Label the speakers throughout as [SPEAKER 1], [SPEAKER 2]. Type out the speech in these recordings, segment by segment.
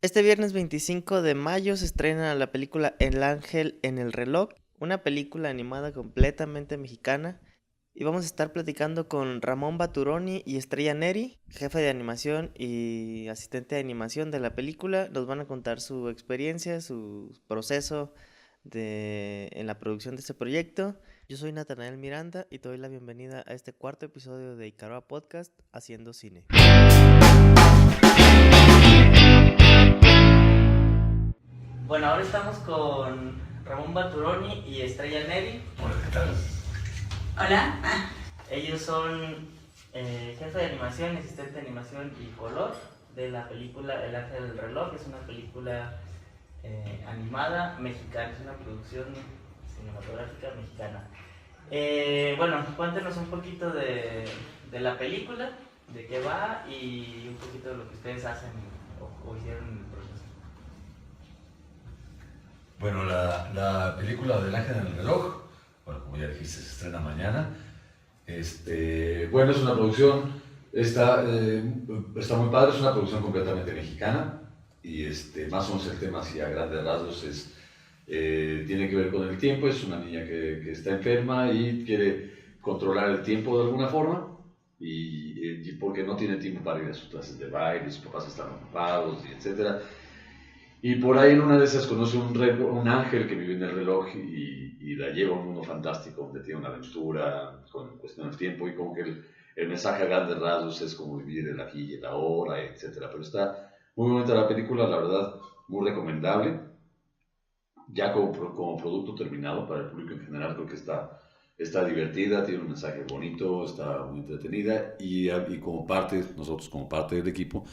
[SPEAKER 1] Este viernes 25 de mayo se estrena la película El Ángel en el Reloj, una película animada completamente mexicana. Y vamos a estar platicando con Ramón Baturoni y Estrella Neri, jefe de animación y asistente de animación de la película. Nos van a contar su experiencia, su proceso en la producción de este proyecto. Yo soy Natanael Miranda y te doy la bienvenida a este cuarto episodio de Icaroa Podcast Haciendo Cine. Bueno, ahora estamos con Ramón Baturoni y Estrella Neri.
[SPEAKER 2] Hola, ¿qué tal?
[SPEAKER 3] Hola.
[SPEAKER 1] Ellos son jefe de animación, asistente de animación y color de la película El Ángel del Reloj. Es una película animada mexicana, es una producción cinematográfica mexicana. Bueno, cuéntenos un poquito de la película, de qué va y un poquito de lo que ustedes hacen o hicieron en el proceso.
[SPEAKER 2] Bueno, la película del Ángel en el Reloj, bueno, como ya dijiste, se estrena mañana. Bueno, es una producción, está muy padre, es una producción completamente mexicana y más o menos el tema así a grandes rasgos tiene que ver con el tiempo. Es una niña que está enferma y quiere controlar el tiempo de alguna forma y porque no tiene tiempo para ir a sus clases de baile, sus papás están ocupados, y etcétera. Y por ahí en una de esas conoce un ángel que vive en el reloj y la lleva a un mundo fantástico donde tiene una aventura con cuestión del tiempo y como que el mensaje a grandes rasgos es como vivir el aquí y el ahora, etcétera. Pero está muy bonita la película, la verdad, muy recomendable. Ya como producto terminado para el público en general creo que está divertida, tiene un mensaje bonito, está muy entretenida y como parte, nosotros como parte del equipo,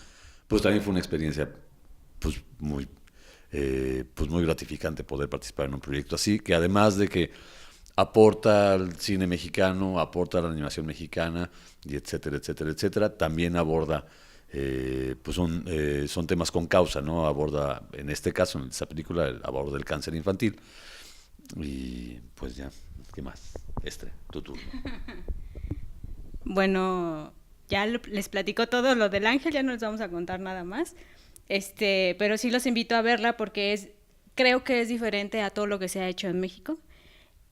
[SPEAKER 2] pues también fue una experiencia pues muy gratificante poder participar en un proyecto así, que además de que aporta al cine mexicano, aporta a la animación mexicana, y etcétera, etcétera, etcétera, también aborda, son temas con causa, ¿no? Aborda, en este caso, en esta película, aborda el cáncer infantil. Y pues ya, ¿qué más? Tu turno.
[SPEAKER 3] Bueno, ya les platico todo lo del ángel, ya no les vamos a contar nada más. Pero sí los invito a verla porque creo que es diferente a todo lo que se ha hecho en México.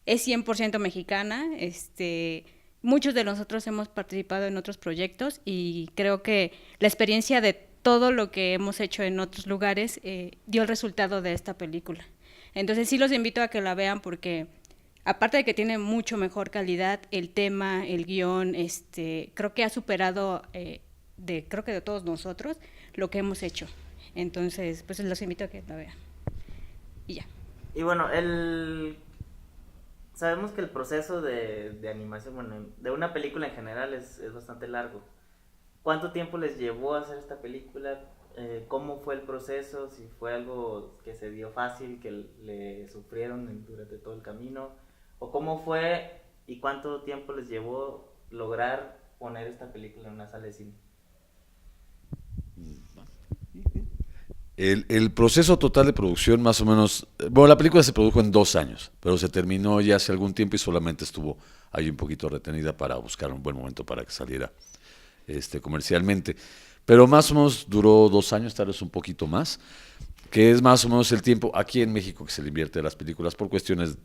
[SPEAKER 3] Es 100% mexicana. Muchos de nosotros hemos participado en otros proyectos y creo que la experiencia de todo lo que hemos hecho en otros lugares dio el resultado de esta película. Entonces sí los invito a que la vean porque aparte de que tiene mucho mejor calidad, el tema, el guión, creo que ha superado creo que de todos nosotros lo que hemos hecho. Entonces, pues los invito a que la vean. Y ya.
[SPEAKER 1] Y bueno, sabemos que el proceso de animación, bueno, de una película en general es bastante largo. ¿Cuánto tiempo les llevó a hacer esta película? ¿Cómo fue el proceso? Si fue algo que se dio fácil, que le sufrieron durante todo el camino, o cómo fue y cuánto tiempo les llevó lograr poner esta película en una sala de cine.
[SPEAKER 2] El proceso total de producción más o menos, bueno, la película se produjo en 2 años, pero se terminó ya hace algún tiempo y solamente estuvo ahí un poquito retenida para buscar un buen momento para que saliera comercialmente. Pero más o menos duró 2 años, tal vez un poquito más, que es más o menos el tiempo aquí en México que se le invierte a las películas por cuestiones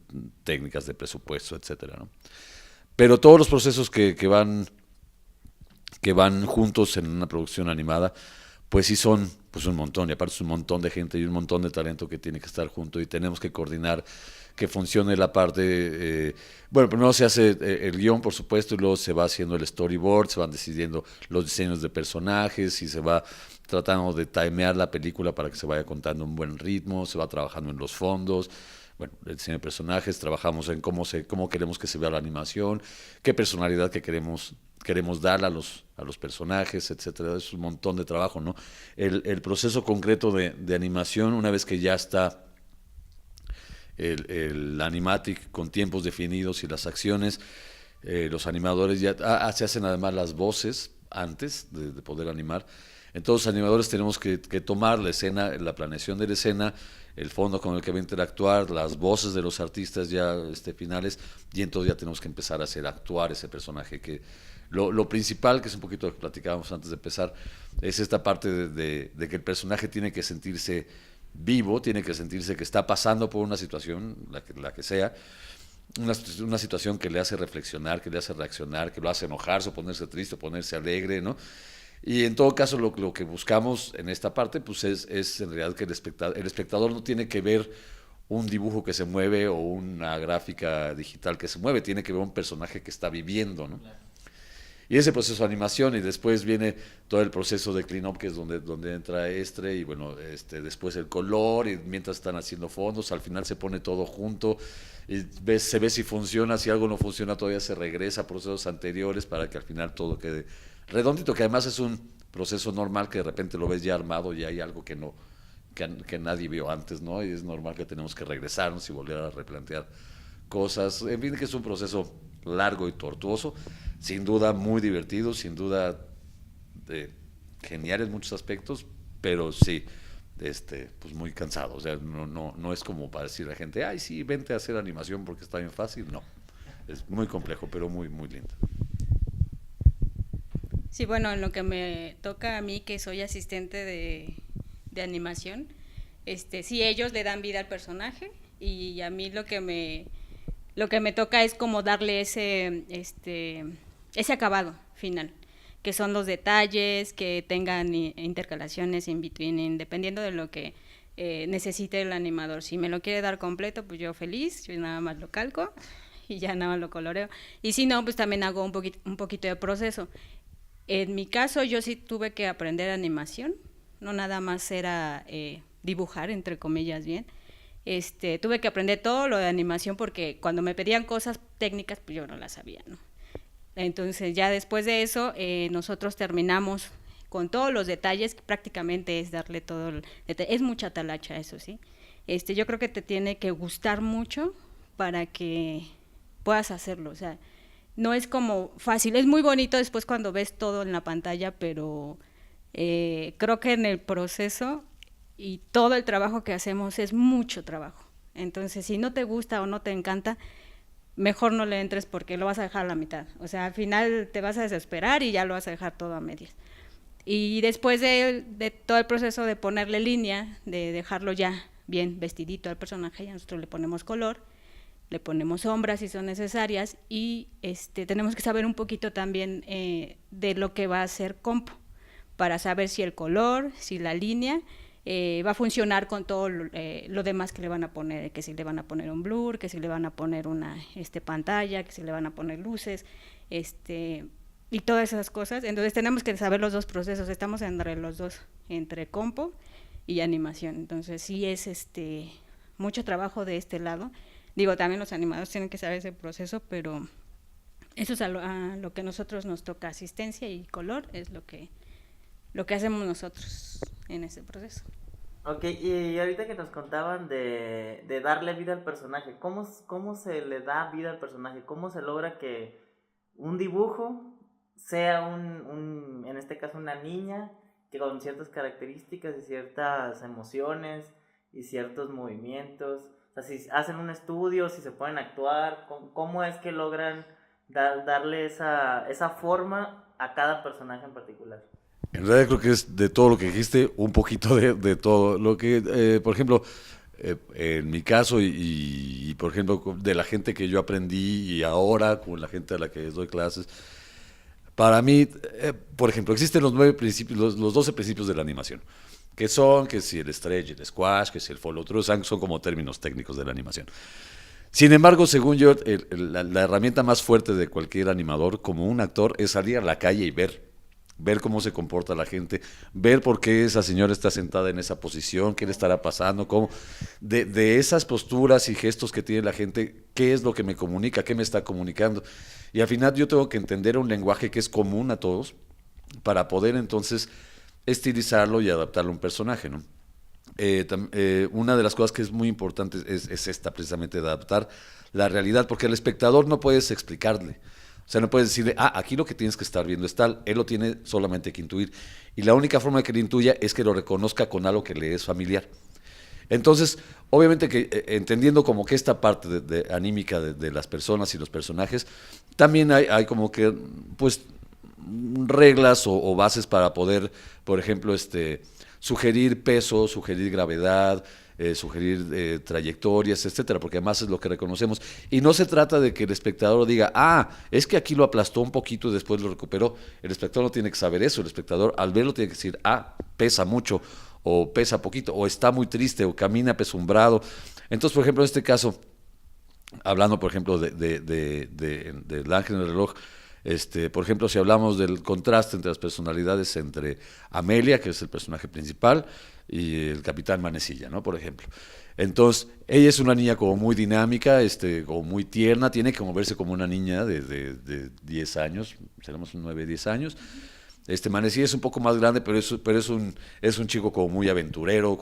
[SPEAKER 2] técnicas de presupuesto, etcétera, ¿no? Pero todos los procesos que van juntos en una producción animada, pues sí son pues un montón, y aparte es un montón de gente y un montón de talento que tiene que estar junto y tenemos que coordinar que funcione la parte, bueno, primero se hace el guión, por supuesto, y luego se va haciendo el storyboard, se van decidiendo los diseños de personajes y se va tratando de timear la película para que se vaya contando un buen ritmo, se va trabajando en los fondos, bueno, el diseño de personajes, trabajamos en cómo queremos que se vea la animación, qué personalidad que queremos darle a los personajes, etcétera. Es un montón de trabajo, ¿no? El proceso concreto de animación, una vez que ya está el animatic con tiempos definidos y las acciones, los animadores ya se hacen además las voces antes de poder animar. Entonces, los animadores tenemos que tomar la escena, la planeación de la escena, el fondo con el que va a interactuar, las voces de los artistas ya finales, y entonces ya tenemos que empezar a hacer actuar ese personaje que Lo principal, que es un poquito lo que platicábamos antes de empezar, es esta parte de que el personaje tiene que sentirse vivo, tiene que sentirse que está pasando por una situación, la que sea, una situación que le hace reflexionar, que le hace reaccionar, que lo hace enojarse, o ponerse triste, o ponerse alegre, ¿no? Y en todo caso lo que buscamos en esta parte pues es en realidad que el espectador no tiene que ver un dibujo que se mueve o una gráfica digital que se mueve, tiene que ver un personaje que está viviendo, ¿no? Y ese proceso de animación, y después viene todo el proceso de clean-up, que es donde entra Estre, y bueno, después el color, y mientras están haciendo fondos, al final se pone todo junto, y se ve si funciona, si algo no funciona todavía se regresa a procesos anteriores para que al final todo quede redondito, que además es un proceso normal que de repente lo ves ya armado y hay algo que no que nadie vio antes, ¿no? Y es normal que tenemos que regresarnos y volver a replantear cosas. En fin, que es un proceso largo y tortuoso, sin duda muy divertido, sin duda genial en muchos aspectos, pero sí, pues muy cansado. O sea, no es como para decir a la gente, ay, sí, vente a hacer animación porque está bien fácil. No, es muy complejo, pero muy, muy lindo.
[SPEAKER 3] Sí, bueno, en lo que me toca a mí, que soy asistente de animación, sí, ellos le dan vida al personaje y a mí lo que me toca es como darle ese acabado final, que son los detalles, que tengan intercalaciones in between, dependiendo de lo que necesite el animador. Si me lo quiere dar completo, pues yo feliz, yo nada más lo calco y ya nada más lo coloreo. Y si no, pues también hago un poquito de proceso. En mi caso, yo sí tuve que aprender animación, no nada más era dibujar, entre comillas, bien. Tuve que aprender todo lo de animación porque cuando me pedían cosas técnicas, pues yo no las sabía, ¿no? Entonces ya después de eso, nosotros terminamos con todos los detalles, que prácticamente es darle todo el detalle. Es mucha talacha, eso sí. Yo creo que te tiene que gustar mucho para que puedas hacerlo, o sea, no es como fácil, es muy bonito después cuando ves todo en la pantalla, pero creo que en el proceso y todo el trabajo que hacemos es mucho trabajo. Entonces, si no te gusta o no te encanta, mejor no le entres porque lo vas a dejar a la mitad. O sea, al final te vas a desesperar y ya lo vas a dejar todo a medias. Y después de todo el proceso de ponerle línea, de dejarlo ya bien vestidito al personaje, ya nosotros le ponemos color, le ponemos sombras si son necesarias y tenemos que saber un poquito también de lo que va a hacer compo para saber si el color, si la línea va a funcionar con todo lo demás que le van a poner, que si le van a poner un blur, que si le van a poner una pantalla, que si le van a poner luces, y todas esas cosas. Entonces tenemos que saber los dos procesos, estamos entre los dos, entre compo y animación. Entonces sí es mucho trabajo de este lado. Digo, también los animadores tienen que saber ese proceso, pero eso es a lo que nosotros nos toca, asistencia y color, es lo que hacemos nosotros en ese proceso.
[SPEAKER 1] Ok, y ahorita que nos contaban de darle vida al personaje, ¿cómo se le da vida al personaje? ¿Cómo se logra que un dibujo sea en este caso una niña, que con ciertas características y ciertas emociones y ciertos movimientos? O sea, si hacen un estudio, si se pueden actuar, ¿cómo es que logran darle esa forma a cada personaje en particular?
[SPEAKER 2] En realidad creo que es de todo lo que dijiste, un poquito de todo. Lo que, por ejemplo, en mi caso y, por ejemplo, de la gente que yo aprendí y ahora con la gente a la que les doy clases, para mí, por ejemplo, existen los 9 principios, los 12 principios de la animación, que si el stretch, el squash, que si el follow through, son como términos técnicos de la animación. Sin embargo, según yo, la herramienta más fuerte de cualquier animador, como un actor, es salir a la calle y ver cómo se comporta la gente, ver por qué esa señora está sentada en esa posición, qué le estará pasando, cómo, de esas posturas y gestos que tiene la gente, qué es lo que me comunica, qué me está comunicando. Y al final yo tengo que entender un lenguaje que es común a todos para poder entonces estilizarlo y adaptarlo a un personaje, ¿no? Una de las cosas que es muy importante es esta, precisamente, de adaptar la realidad, porque al espectador no puedes explicarle. O sea, no puedes decirle, aquí lo que tienes que estar viendo es tal. Él lo tiene solamente que intuir. Y la única forma de que lo intuya es que lo reconozca con algo que le es familiar. Entonces, obviamente que entendiendo como que esta parte anímica de las personas y los personajes, también hay como que, pues, reglas o bases para poder, por ejemplo, sugerir peso, sugerir gravedad, sugerir trayectorias, etcétera, porque además es lo que reconocemos. Y no se trata de que el espectador diga, es que aquí lo aplastó un poquito y después lo recuperó. El espectador no tiene que saber eso. El espectador al verlo tiene que decir, pesa mucho, o pesa poquito, o está muy triste, o camina apesumbrado. Entonces, por ejemplo, en este caso, hablando, por ejemplo, del ángel en el reloj, por ejemplo, si hablamos del contraste entre las personalidades entre Amelia, que es el personaje principal, y el capitán Manecilla, ¿no? Por ejemplo. Entonces, ella es una niña como muy dinámica, como muy tierna, tiene que moverse como una niña de 10 años, seremos 9, 10 años. Manecilla es un poco más grande, pero es un chico como muy aventurero,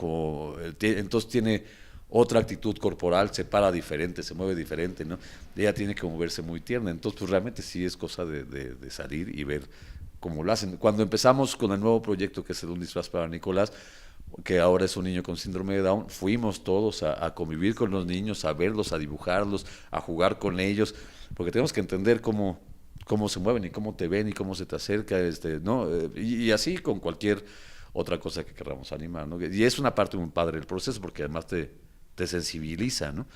[SPEAKER 2] entonces tiene otra actitud corporal, se para diferente, se mueve diferente, ¿no? Ella tiene que moverse muy tierna, entonces pues realmente sí es cosa de salir y ver cómo lo hacen. Cuando empezamos con el nuevo proyecto que es Un disfraz para Nicolás, que ahora es un niño con síndrome de Down, fuimos todos a convivir con los niños, a verlos, a dibujarlos, a jugar con ellos, porque tenemos que entender cómo se mueven y cómo te ven y cómo se te acerca, ¿no? Y así con cualquier otra cosa que queramos animar, ¿no? Y es una parte muy padre del proceso, porque además te sensibiliza, ¿no?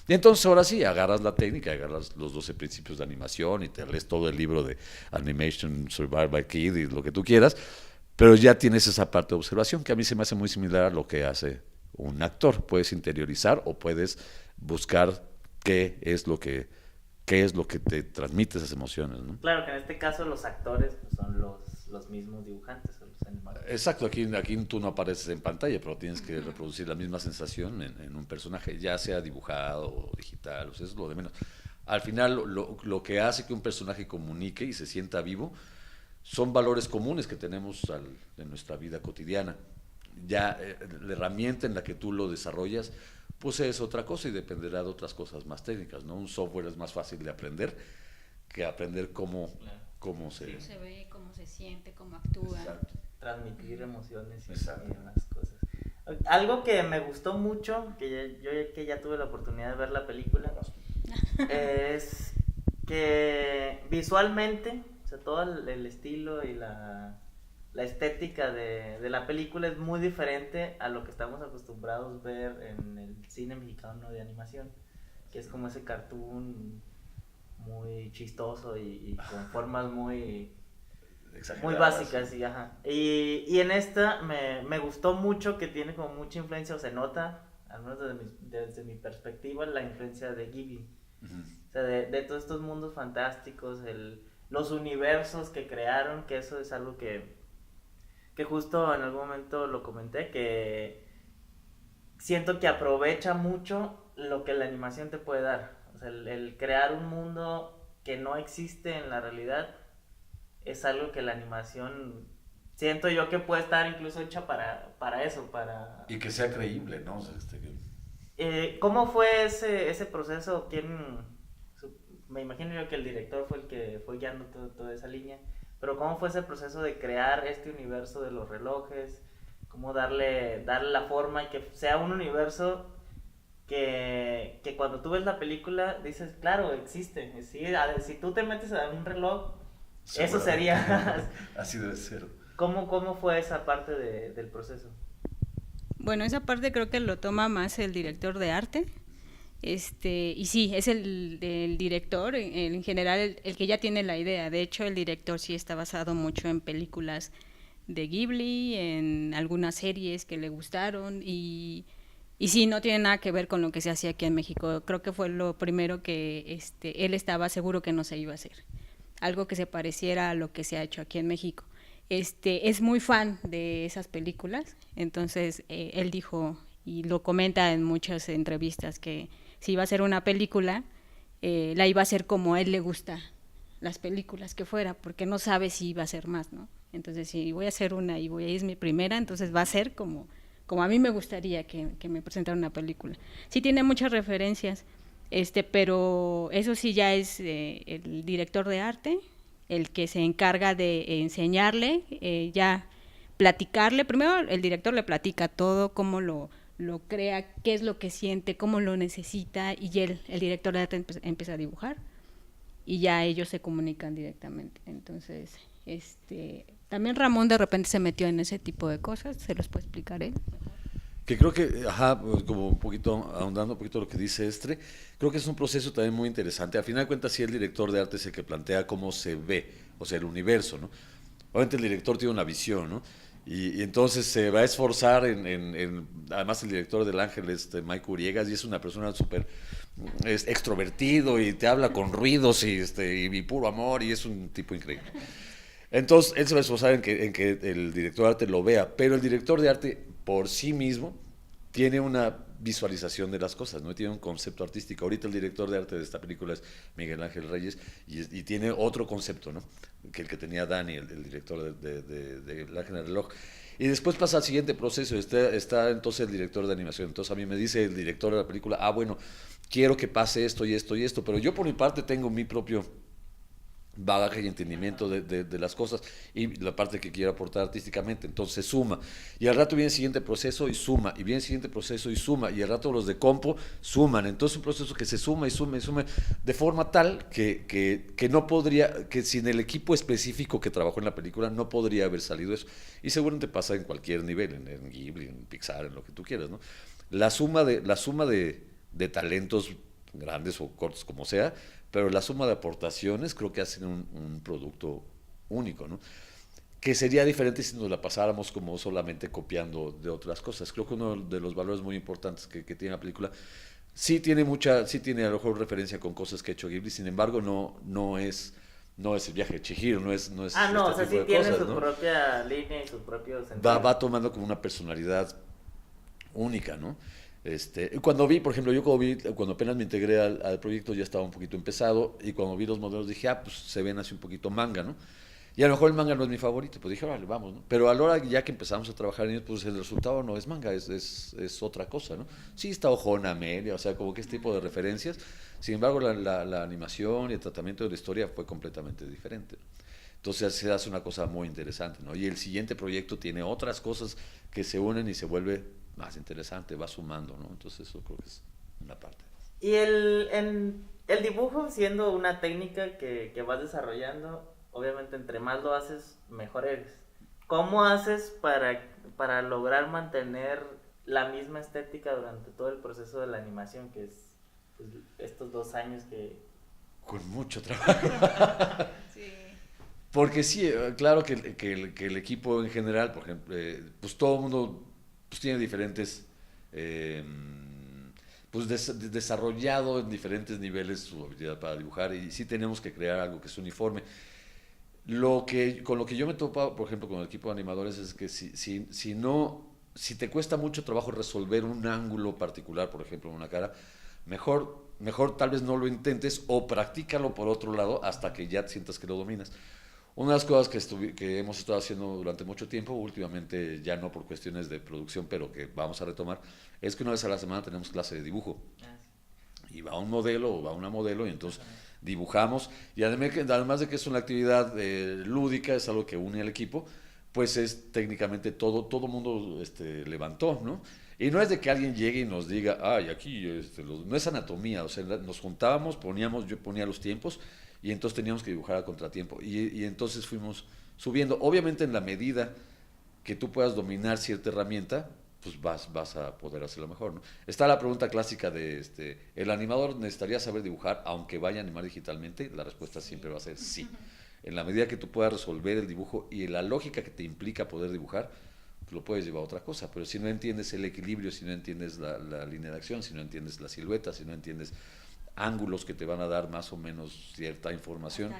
[SPEAKER 2] Y entonces ahora sí, agarras la técnica, agarras los 12 principios de animación y te lees todo el libro de Animation Survival by Kid y lo que tú quieras, pero ya tienes esa parte de observación que a mí se me hace muy similar a lo que hace un actor. Puedes interiorizar o puedes buscar qué es lo que te transmite esas emociones, ¿no?
[SPEAKER 1] Claro que en este caso los actores pues, son los mismos dibujantes o los animadores.
[SPEAKER 2] Exacto, aquí tú no apareces en pantalla, pero tienes que reproducir la misma sensación en un personaje, ya sea dibujado o digital, o sea, eso es lo de menos. Al final, lo que hace que un personaje comunique y se sienta vivo son valores comunes que tenemos en nuestra vida cotidiana. Ya la herramienta en la que tú lo desarrollas, pues es otra cosa y dependerá de otras cosas más técnicas, ¿no? Un software es más fácil de aprender que aprender cómo se
[SPEAKER 3] ve, cómo se siente, cómo actúa.
[SPEAKER 2] Exacto.
[SPEAKER 1] Transmitir emociones y
[SPEAKER 2] Exacto.
[SPEAKER 1] demás cosas. Algo que me gustó mucho, yo que ya tuve la oportunidad de ver la película, es que visualmente, o sea, todo el estilo y la estética de la película es muy diferente a lo que estamos acostumbrados a ver en el cine mexicano de animación, que es como ese cartoon muy chistoso y con formas muy básicas, sí, ajá. Y en esta me gustó mucho que tiene como mucha influencia, o se nota, al menos desde mi perspectiva, la influencia de Ghibli. O sea, de todos estos mundos fantásticos, los universos que crearon, que eso es algo que justo en algún momento lo comenté, que siento que aprovecha mucho lo que la animación te puede dar. O sea, el crear un mundo que no existe en la realidad es algo que la animación siento yo que puede estar incluso hecha para eso,
[SPEAKER 2] y que sea creíble, ¿no? O sea,
[SPEAKER 1] ¿cómo fue ese proceso? Me imagino yo que el director fue el que fue guiando toda esa línea, pero ¿cómo fue ese proceso de crear este universo de los relojes? ¿Cómo darle la forma y que sea un universo que cuando tú ves la película dices, claro, existe? Si tú te metes a un reloj, eso sería.
[SPEAKER 2] Así debe ser.
[SPEAKER 1] ¿Cómo fue esa parte del proceso?
[SPEAKER 3] Bueno, esa parte creo que lo toma más el director de arte. Y sí, es el director, en general, el que ya tiene la idea. De hecho, el director sí está basado mucho en películas de Ghibli, en algunas series que le gustaron y sí, no tiene nada que ver con lo que se hacía aquí en México. Creo que fue lo primero que él estaba seguro que no se iba a hacer. Algo que se pareciera a lo que se ha hecho aquí en México. Es muy fan de esas películas, entonces él dijo, y lo comenta en muchas entrevistas, que si iba a hacer una película, la iba a hacer como a él le gusta las películas que fuera, porque no sabe si iba a hacer más, ¿no? Entonces, si voy a hacer una y es mi primera, entonces va a ser como a mí me gustaría que me presentara una película. Sí tiene muchas referencias, pero eso sí ya es el director de arte, el que se encarga de enseñarle, ya platicarle. Primero el director le platica todo, cómo lo crea, qué es lo que siente, cómo lo necesita, y el director de arte empieza a dibujar y ya ellos se comunican directamente. Entonces También Ramón de repente se metió en ese tipo de cosas, se los puedo explicar él.
[SPEAKER 2] Que creo que, pues, como un poquito, ahondando un poquito lo que dice Estre, creo que es un proceso también muy interesante. A final de cuentas, sí, el director de arte es el que plantea cómo se ve, o sea, el universo, ¿no? Obviamente el director tiene una visión, ¿no? Y entonces se va a esforzar además el director del Ángel, Mike Uriegas, y es una persona súper extrovertido y te habla con ruidos y puro amor, y es un tipo increíble. Entonces, él se va a esforzar en que el director de arte lo vea, pero el director de arte por sí mismo tiene una visualización de las cosas, ¿no? Tiene un concepto artístico. Ahorita el director de arte de esta película es Miguel Ángel Reyes y tiene otro concepto, ¿no? Que el que tenía Dani, el director de El Ángel del Reloj. Y después pasa al siguiente proceso, está entonces el director de animación. Entonces a mí me dice el director de la película, bueno, quiero que pase esto y esto y esto, pero yo por mi parte tengo mi propio bagaje y entendimiento de las cosas y la parte que quiero aportar artísticamente, entonces suma, y al rato viene el siguiente proceso y suma, y viene el siguiente proceso y suma, y al rato los de compo suman, entonces un proceso que se suma y suma y suma, de forma tal que no podría, que sin el equipo específico que trabajó en la película no podría haber salido eso, y seguramente pasa en cualquier nivel, en Ghibli, en Pixar, en lo que tú quieras, ¿no? La suma de talentos grandes o cortos, como sea, pero la suma de aportaciones creo que hacen un producto único, ¿no? Que sería diferente si nos la pasáramos como solamente copiando de otras cosas. Creo que uno de los valores muy importantes que tiene la película sí tiene a lo mejor referencia con cosas que ha hecho Ghibli, sin embargo no es el viaje de Chihiro, no es
[SPEAKER 1] no, o
[SPEAKER 2] este
[SPEAKER 1] sea,
[SPEAKER 2] tipo
[SPEAKER 1] sí
[SPEAKER 2] de
[SPEAKER 1] tiene
[SPEAKER 2] cosas,
[SPEAKER 1] su
[SPEAKER 2] ¿no?
[SPEAKER 1] propia línea y su propio sentido.
[SPEAKER 2] Va tomando como una personalidad única, ¿no? Cuando vi, por ejemplo, cuando apenas me integré al proyecto ya estaba un poquito empezado y cuando vi los modelos dije, pues se ven así un poquito manga, ¿no? Y a lo mejor el manga no es mi favorito, pues dije, vale, vamos, ¿no? Pero a la hora ya que empezamos a trabajar en ellos, pues el resultado no es manga, es otra cosa, ¿no? Sí está Ojona, Amelia, o sea, como que este tipo de referencias, sin embargo la animación y el tratamiento de la historia fue completamente diferente. Entonces se hace una cosa muy interesante, ¿no? Y el siguiente proyecto tiene otras cosas que se unen y se vuelve más interesante, va sumando, ¿no? Entonces eso creo que es una parte.
[SPEAKER 1] Y el dibujo siendo una técnica que vas desarrollando, obviamente entre más lo haces, mejor eres. ¿Cómo haces para lograr mantener la misma estética durante todo el proceso de la animación, que es pues, estos 2 años que...
[SPEAKER 2] Con mucho trabajo. Sí. Porque sí, claro que el equipo en general, por ejemplo, pues todo el mundo pues tiene diferentes, pues desarrollado en diferentes niveles su habilidad para dibujar y sí tenemos que crear algo que es uniforme. Con lo que yo me topo, por ejemplo, con el equipo de animadores es que si te cuesta mucho trabajo resolver un ángulo particular, por ejemplo, en una cara, mejor tal vez no lo intentes o practícalo por otro lado hasta que ya sientas que lo dominas. Una de las cosas que hemos estado haciendo durante mucho tiempo, últimamente ya no por cuestiones de producción, pero que vamos a retomar, es que una vez a la semana tenemos clase de dibujo. Y va un modelo o va una modelo y entonces dibujamos. Y además de que es una actividad lúdica, es algo que une al equipo, pues es técnicamente todo mundo levantó, ¿no? Y no es de que alguien llegue y nos diga, ay, aquí, no es anatomía, o sea, nos juntábamos, yo ponía los tiempos, y entonces teníamos que dibujar a contratiempo. Y entonces fuimos subiendo. Obviamente en la medida que tú puedas dominar cierta herramienta, pues vas a poder hacerlo mejor, ¿no? Está la pregunta clásica de, ¿el animador necesitaría saber dibujar aunque vaya a animar digitalmente? La respuesta siempre va a ser sí. En la medida que tú puedas resolver el dibujo y la lógica que te implica poder dibujar, pues lo puedes llevar a otra cosa. Pero si no entiendes el equilibrio, si no entiendes la línea de acción, si no entiendes la silueta, si no entiendes ángulos que te van a dar más o menos cierta información.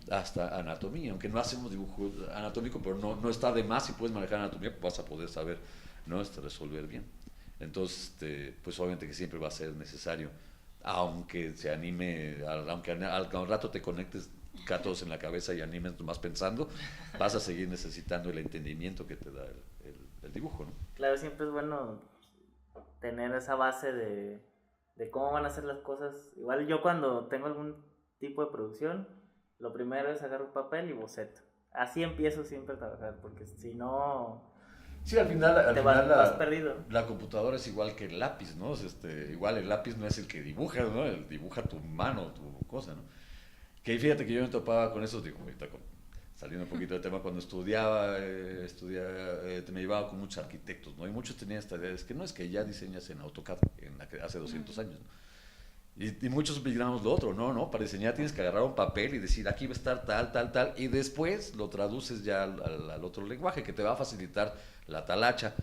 [SPEAKER 2] Hasta anatomía, aunque no hacemos dibujo anatómico, pero no está de más, si puedes manejar anatomía, pues vas a poder saber, ¿no? Resolver bien. Entonces, pues obviamente que siempre va a ser necesario, aunque se anime, aunque al rato te conectes gatos en la cabeza y animes más pensando, vas a seguir necesitando el entendimiento que te da el dibujo, ¿no?
[SPEAKER 1] Claro, siempre es bueno tener esa base de cómo van a ser las cosas. Igual yo cuando tengo algún tipo de producción, lo primero es agarrar un papel y boceto. Así empiezo siempre a trabajar, porque si no...
[SPEAKER 2] Sí, al final
[SPEAKER 1] vas perdido.
[SPEAKER 2] La computadora es igual que el lápiz, ¿no? Igual el lápiz no es el que dibuja, ¿no? Dibuja tu mano, tu cosa, ¿no? Que fíjate que yo me topaba con eso, digo, ahorita saliendo un poquito del tema, cuando estudiaba, me llevaba con muchos arquitectos, ¿no? Y muchos tenían esta idea, es que no es que ya diseñas en AutoCAD hace 200 años, ¿no? Y muchos opinamos lo otro, no, para diseñar tienes que agarrar un papel y decir, aquí va a estar tal, y después lo traduces ya al otro lenguaje, que te va a facilitar la talacha,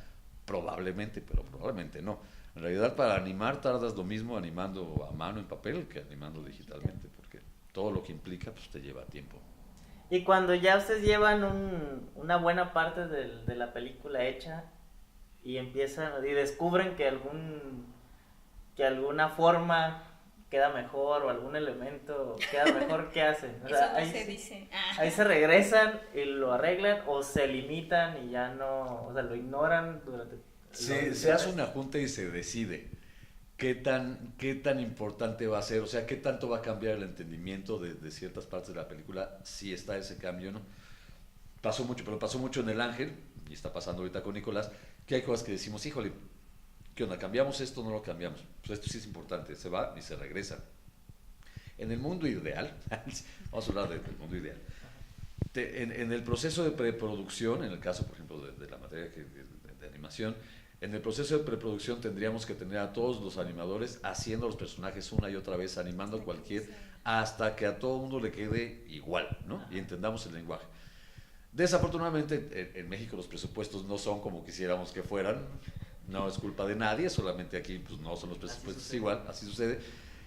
[SPEAKER 2] probablemente, pero probablemente no. En realidad, para animar tardas lo mismo animando a mano en papel que animando digitalmente, porque todo lo que implica, pues te lleva tiempo.
[SPEAKER 1] Y cuando ya ustedes llevan una buena parte de la película hecha y empiezan y descubren que alguna forma queda mejor o algún elemento queda mejor, ¿qué hacen? O sea,
[SPEAKER 3] Eso no se dice.
[SPEAKER 1] Ahí se regresan y lo arreglan o se limitan y ya no, o sea, lo ignoran durante...
[SPEAKER 2] Se hace una junta y se decide qué tan importante va a ser, o sea, qué tanto va a cambiar el entendimiento de ciertas partes de la película, si está ese cambio, ¿no? Pasó mucho en El Ángel, y está pasando ahorita con Nicolás, que hay cosas que decimos, híjole, ¿qué onda? ¿Cambiamos esto o no lo cambiamos? Pues esto sí es importante, se va y se regresa. En el mundo ideal, vamos a hablar del mundo ideal, en el proceso de preproducción, en el caso, por ejemplo, de la materia de animación, en el proceso de preproducción tendríamos que tener a todos los animadores haciendo los personajes una y otra vez, animando cualquier, hasta que a todo mundo le quede igual, ¿no? Y entendamos el lenguaje. Desafortunadamente, en México los presupuestos no son como quisiéramos que fueran, no es culpa de nadie, solamente aquí pues, no son los presupuestos igual, así sucede,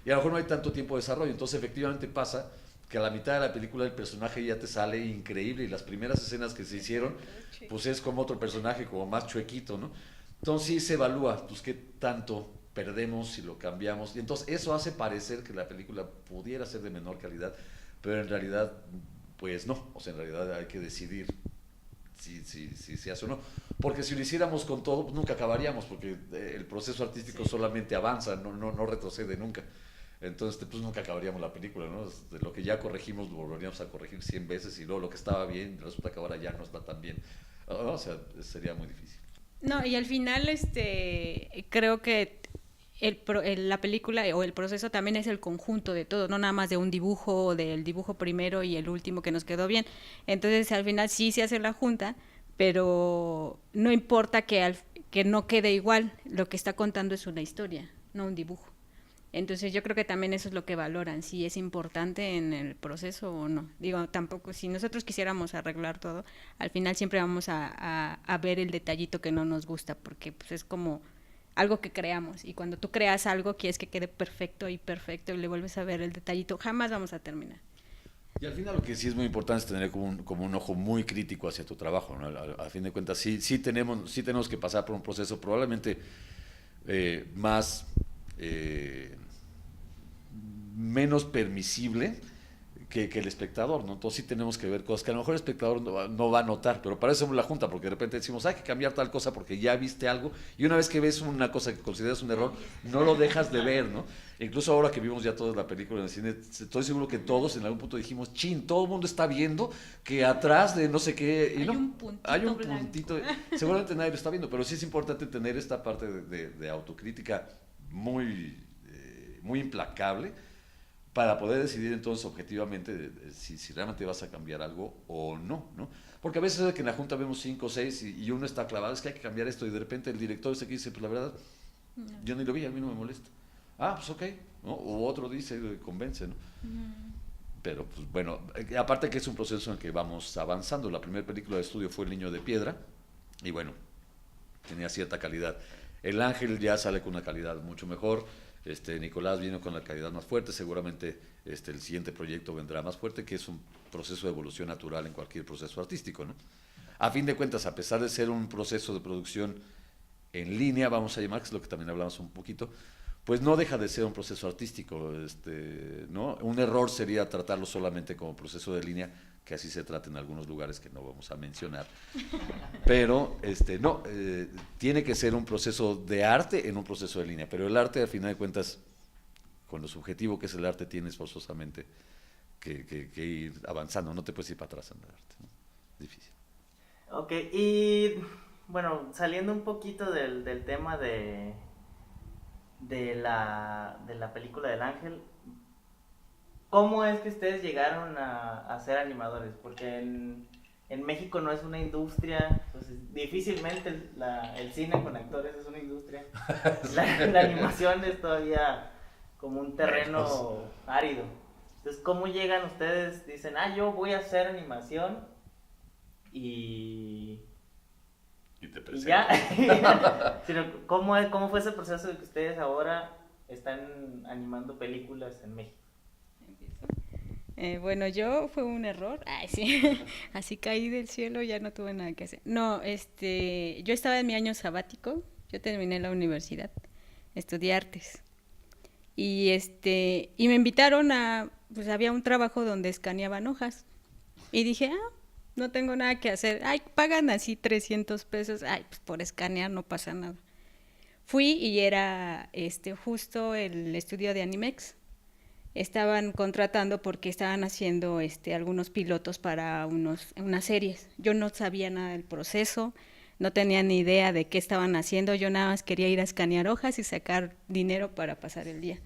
[SPEAKER 2] y a lo mejor no hay tanto tiempo de desarrollo, entonces efectivamente pasa que a la mitad de la película el personaje ya te sale increíble y las primeras escenas que se hicieron, pues es como otro personaje, como más chuequito, ¿no? Entonces sí se evalúa, pues qué tanto perdemos si lo cambiamos, y entonces eso hace parecer que la película pudiera ser de menor calidad, pero en realidad, pues no, o sea, en realidad hay que decidir si se hace o no, porque si lo hiciéramos con todo, pues nunca acabaríamos, porque el proceso artístico solamente avanza, no retrocede nunca. Entonces, pues nunca acabaríamos la película, ¿no? De lo que ya corregimos, lo volveríamos a corregir 100 veces y luego lo que estaba bien, resulta que ahora ya no está tan bien. O sea, sería muy difícil.
[SPEAKER 3] No, y al final, creo que la película o el proceso también es el conjunto de todo, no nada más de un dibujo o del dibujo primero y el último que nos quedó bien. Entonces, al final sí se hace la junta, pero no importa que no quede igual, lo que está contando es una historia, no un dibujo. Entonces yo creo que también eso es lo que valoran, si es importante en el proceso o no. Digo, tampoco, si nosotros quisiéramos arreglar todo, al final siempre vamos a ver el detallito que no nos gusta, porque pues es como algo que creamos, y cuando tú creas algo quieres que quede perfecto y le vuelves a ver el detallito, jamás vamos a terminar.
[SPEAKER 2] Y al final lo que sí es muy importante es tener como un ojo muy crítico hacia tu trabajo, ¿no? A fin de cuentas sí tenemos que pasar por un proceso probablemente más... menos permisible que el espectador, ¿no? Entonces sí tenemos que ver cosas que a lo mejor el espectador no va a notar, pero para eso somos la junta, porque de repente decimos, hay que cambiar tal cosa porque ya viste algo, y una vez que ves una cosa que consideras un error, no lo dejas de ver, ¿no? Incluso ahora que vimos ya toda la película en el cine, estoy seguro que todos en algún punto dijimos, chin, todo el mundo está viendo que atrás de no sé qué, y
[SPEAKER 3] hay un puntito,
[SPEAKER 2] seguramente nadie lo está viendo, pero sí es importante tener esta parte de autocrítica muy, muy implacable, para poder decidir entonces objetivamente si realmente vas a cambiar algo o no, ¿no? Porque a veces es que en la junta vemos 5 o 6 y uno está clavado, es que hay que cambiar esto, y de repente el director ese que dice, pues la verdad, yo ni lo vi, a mí no me molesta. Ah, pues ok, ¿no? O otro dice, convence, ¿no? Pero pues bueno, aparte que es un proceso en el que vamos avanzando. La primera película de estudio fue El Niño de Piedra, y bueno, tenía cierta calidad. El Ángel ya sale con una calidad mucho mejor. Nicolás vino con la calidad más fuerte, seguramente el siguiente proyecto vendrá más fuerte, que es un proceso de evolución natural en cualquier proceso artístico, ¿no? A fin de cuentas, a pesar de ser un proceso de producción en línea, vamos a llamar, que es lo que también hablamos un poquito, pues no deja de ser un proceso artístico, ¿no? Un error sería tratarlo solamente como proceso de línea, que así se trata en algunos lugares que no vamos a mencionar, pero no, tiene que ser un proceso de arte en un proceso de línea, pero el arte, al final de cuentas, con lo subjetivo que es el arte, tienes forzosamente que ir avanzando, no te puedes ir para atrás en el arte, ¿no? Es difícil.
[SPEAKER 1] Ok, y bueno, saliendo un poquito del tema de la película del Ángel, ¿cómo es que ustedes llegaron a ser animadores? Porque en México no es una industria, entonces difícilmente el cine con actores es una industria. La animación es todavía como un terreno árido. Entonces, ¿cómo llegan ustedes? Dicen, yo voy a hacer animación y
[SPEAKER 2] te
[SPEAKER 1] y ya. Sino, ¿cómo fue ese proceso de que ustedes ahora están animando películas en México?
[SPEAKER 3] Bueno, yo fue un error. Ay, sí. Así caí del cielo, ya no tuve nada que hacer. No, yo estaba en mi año sabático, yo terminé la universidad, estudié artes. Y me invitaron pues había un trabajo donde escaneaban hojas. Y dije, no tengo nada que hacer. Ay, pagan así 300 pesos. Ay, pues por escanear no pasa nada. Fui y era justo el estudio de Animex. Estaban contratando porque estaban haciendo algunos pilotos para unas series. Yo no sabía nada del proceso, no tenía ni idea de qué estaban haciendo, yo nada más quería ir a escanear hojas y sacar dinero para pasar el día.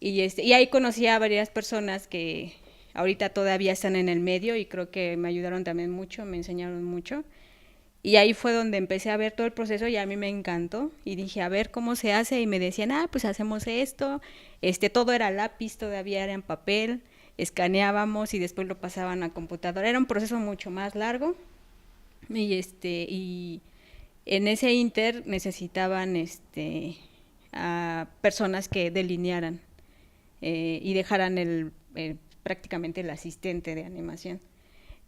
[SPEAKER 3] Y ahí conocí a varias personas que ahorita todavía están en el medio y creo que me ayudaron también mucho, me enseñaron mucho. Y ahí fue donde empecé a ver todo el proceso y a mí me encantó. Y dije, a ver cómo se hace. Y me decían, pues hacemos esto. Todo era lápiz, todavía era en papel. Escaneábamos y después lo pasaban a computadora. Era un proceso mucho más largo. Y en ese inter necesitaban a personas que delinearan y dejaran prácticamente el asistente de animación.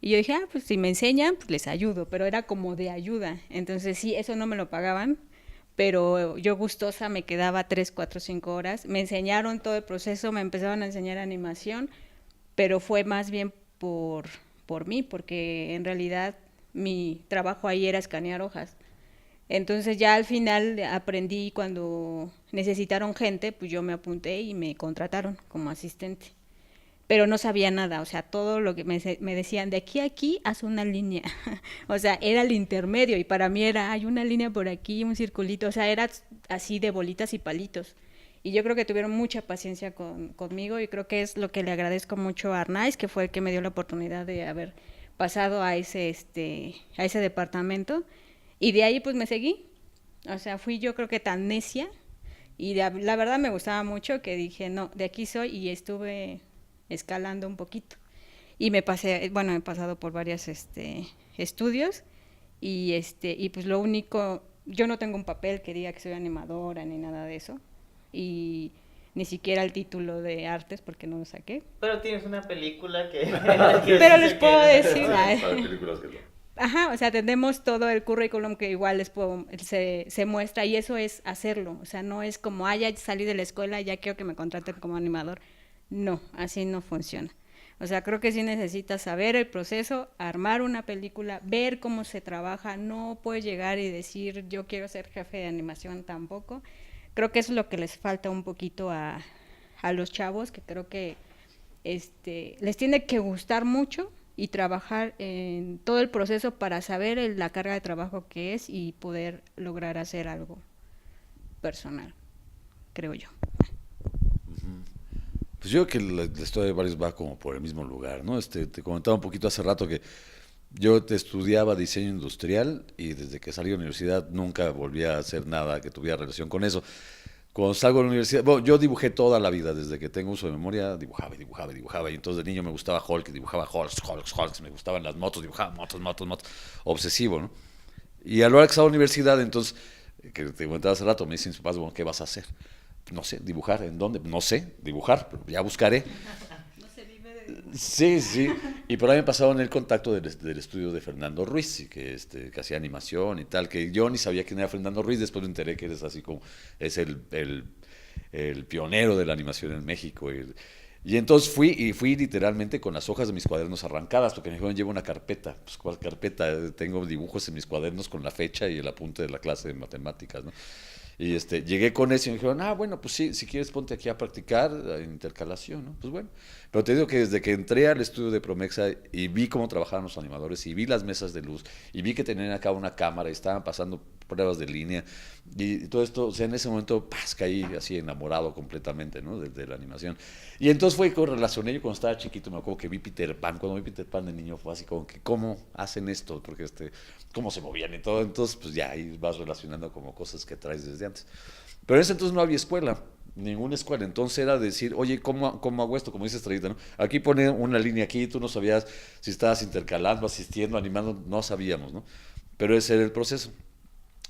[SPEAKER 3] Y yo dije, pues si me enseñan, pues les ayudo, pero era como de ayuda. Entonces sí, eso no me lo pagaban, pero yo gustosa me quedaba 3, 4, 5 horas. Me enseñaron todo el proceso, me empezaron a enseñar animación, pero fue más bien por mí, porque en realidad mi trabajo ahí era escanear hojas. Entonces ya al final aprendí, cuando necesitaron gente, pues yo me apunté y me contrataron como asistente. Pero no sabía nada, o sea, todo lo que me decían, de aquí a aquí, haz una línea. O sea, era el intermedio y para mí hay una línea por aquí, un circulito, o sea, era así de bolitas y palitos. Y yo creo que tuvieron mucha paciencia conmigo y creo que es lo que le agradezco mucho a Arnaiz, que fue el que me dio la oportunidad de haber pasado a ese departamento. Y de ahí pues me seguí, o sea, fui yo creo que tan necia y la verdad me gustaba mucho que dije, no, de aquí soy, y estuve escalando un poquito y he pasado por varios estudios y pues lo único, yo no tengo un papel que diga que soy animadora ni nada de eso, y ni siquiera el título de artes porque no lo saqué.
[SPEAKER 1] Pero tienes una película que
[SPEAKER 3] pero les puedo decir,
[SPEAKER 1] Ajá,
[SPEAKER 3] o sea, tenemos todo el currículum que igual se muestra, y eso es hacerlo, o sea, no es como, ya salí de la escuela, ya quiero que me contraten como animador. No, así no funciona. O sea, creo que sí necesitas saber el proceso, armar una película, ver cómo se trabaja. No puedes llegar y decir, yo quiero ser jefe de animación, tampoco. Creo que eso es lo que les falta un poquito a los chavos, que creo que les tiene que gustar mucho y trabajar en todo el proceso para saber la carga de trabajo que es y poder lograr hacer algo personal, creo yo.
[SPEAKER 2] Pues yo creo que la historia de varios va como por el mismo lugar, ¿no? Te comentaba un poquito hace rato que yo estudiaba diseño industrial y desde que salí de la universidad nunca volví a hacer nada que tuviera relación con eso. Cuando salgo de la universidad, bueno, yo dibujé toda la vida, desde que tengo uso de memoria, dibujaba, y entonces de niño me gustaba Hulk, dibujaba Hulk, me gustaban las motos, dibujaba motos, obsesivo, ¿no? Y a la hora que estaba en la universidad, entonces, que te comentaba hace rato, me dicen mis papás, bueno, ¿qué vas a hacer? No sé, dibujar, ¿en dónde? No sé, dibujar, pero ya buscaré.
[SPEAKER 3] No se vive de...
[SPEAKER 2] Sí, y por ahí me pasaron el contacto del estudio de Fernando Ruiz, que hacía animación y tal, que yo ni sabía quién era Fernando Ruiz, después me enteré que es el pionero de la animación en México. Y entonces fui literalmente con las hojas de mis cuadernos arrancadas, porque me dijeron, llevo una carpeta. Pues, ¿cuál carpeta? Tengo dibujos en mis cuadernos con la fecha y el apunte de la clase de matemáticas, ¿no? Y llegué con eso y me dijeron, bueno, pues sí, si quieres ponte aquí a practicar intercalación, ¿no? Pues bueno. Pero te digo que desde que entré al estudio de Promexa y vi cómo trabajaban los animadores y vi las mesas de luz y vi que tenían acá una cámara y estaban pasando
[SPEAKER 4] pruebas de línea y todo esto, o sea, en ese momento caí así enamorado completamente, ¿no? De la animación. Y entonces fue con relacioné yo cuando estaba chiquito, me acuerdo que vi Peter Pan, cuando vi Peter Pan de niño fue así como que, ¿cómo hacen esto? Porque cómo se movían y todo, entonces pues ya ahí vas relacionando como cosas que traes desde antes. Pero en ese entonces no había escuela, ninguna escuela, entonces era decir, oye, ¿cómo hago esto? Como dice Estrellita, ¿no? Aquí pone una línea aquí, tú no sabías si estabas intercalando, asistiendo, animando, no sabíamos, ¿no? Pero ese era el proceso.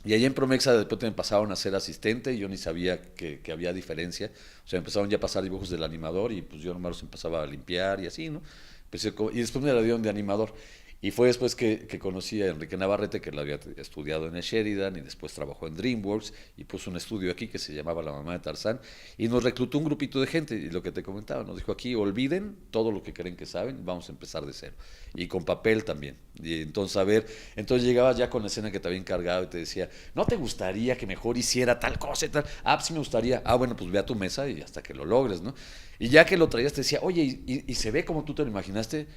[SPEAKER 4] Y allá en Promexa después me pasaron a ser asistente y yo ni sabía que había diferencia. O sea, empezaron ya a pasar dibujos del animador y pues yo nomás los empezaba a limpiar y así, ¿no? Y después me la dieron de animador. Y fue después que conocí a Enrique Navarrete, que lo había estudiado en el Sheridan y después trabajó en DreamWorks y puso un estudio aquí que se llamaba La Mamá de Tarzán y nos reclutó un grupito de gente y lo que te comentaba, nos dijo aquí, olviden todo lo que creen que saben, vamos a empezar de cero. Y con papel también. Y entonces, entonces llegabas ya con la escena que te había encargado y te decía, ¿no te gustaría que mejor hiciera tal cosa y tal? Ah, pues sí me gustaría. Ah, bueno, pues ve a tu mesa y hasta que lo logres, ¿no? Y ya que lo traías te decía, oye, ¿y se ve como tú te lo imaginaste?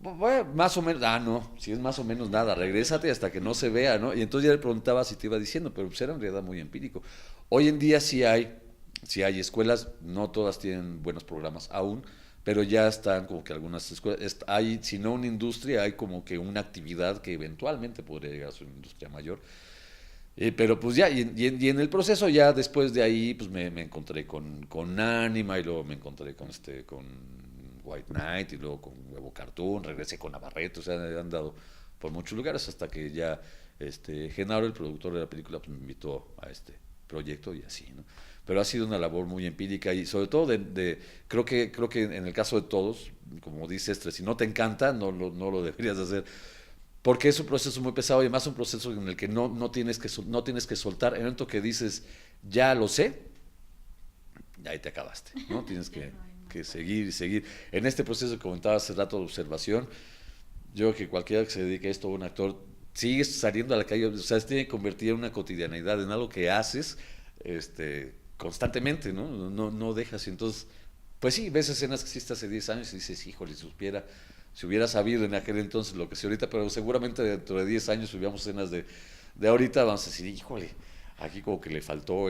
[SPEAKER 4] Bueno, más o menos, no, si es más o menos nada, regrésate hasta que no se vea, ¿no? Y entonces ya le preguntaba si te iba diciendo, pero pues era en realidad muy empírico. Hoy en día sí hay escuelas, no todas tienen buenos programas aún, pero ya están como que algunas escuelas, hay, si no una industria, hay como que una actividad que eventualmente podría llegar a ser una industria mayor. Pero pues ya, y en el proceso ya después de ahí, pues me encontré con Anima y luego me encontré con White Knight y luego con Huevo Cartoon, regresé con Navarrete, o sea, he andado por muchos lugares hasta que ya Genaro, el productor de la película, pues me invitó a este proyecto y así, ¿no? Pero ha sido una labor muy empírica y sobre todo creo que en el caso de todos, como dice Estre, si no te encanta, no lo deberías hacer porque es un proceso muy pesado y además un proceso en el que no tienes que soltar. En el momento que dices, ya lo sé, ahí te acabaste, ¿no? Tienes que seguir y seguir. En este proceso que comentaba hace rato de observación, yo creo que cualquiera que se dedique a esto, un actor, sigue saliendo a la calle, o sea, se tiene que convertir en una cotidianidad, en algo que haces constantemente, ¿no? No dejas. Y entonces, pues sí, ves escenas que hiciste hace 10 años y dices, híjole, si hubiera sabido en aquel entonces lo que sé ahorita, pero seguramente dentro de 10 años subíamos escenas de ahorita, vamos a decir, híjole, aquí como que le faltó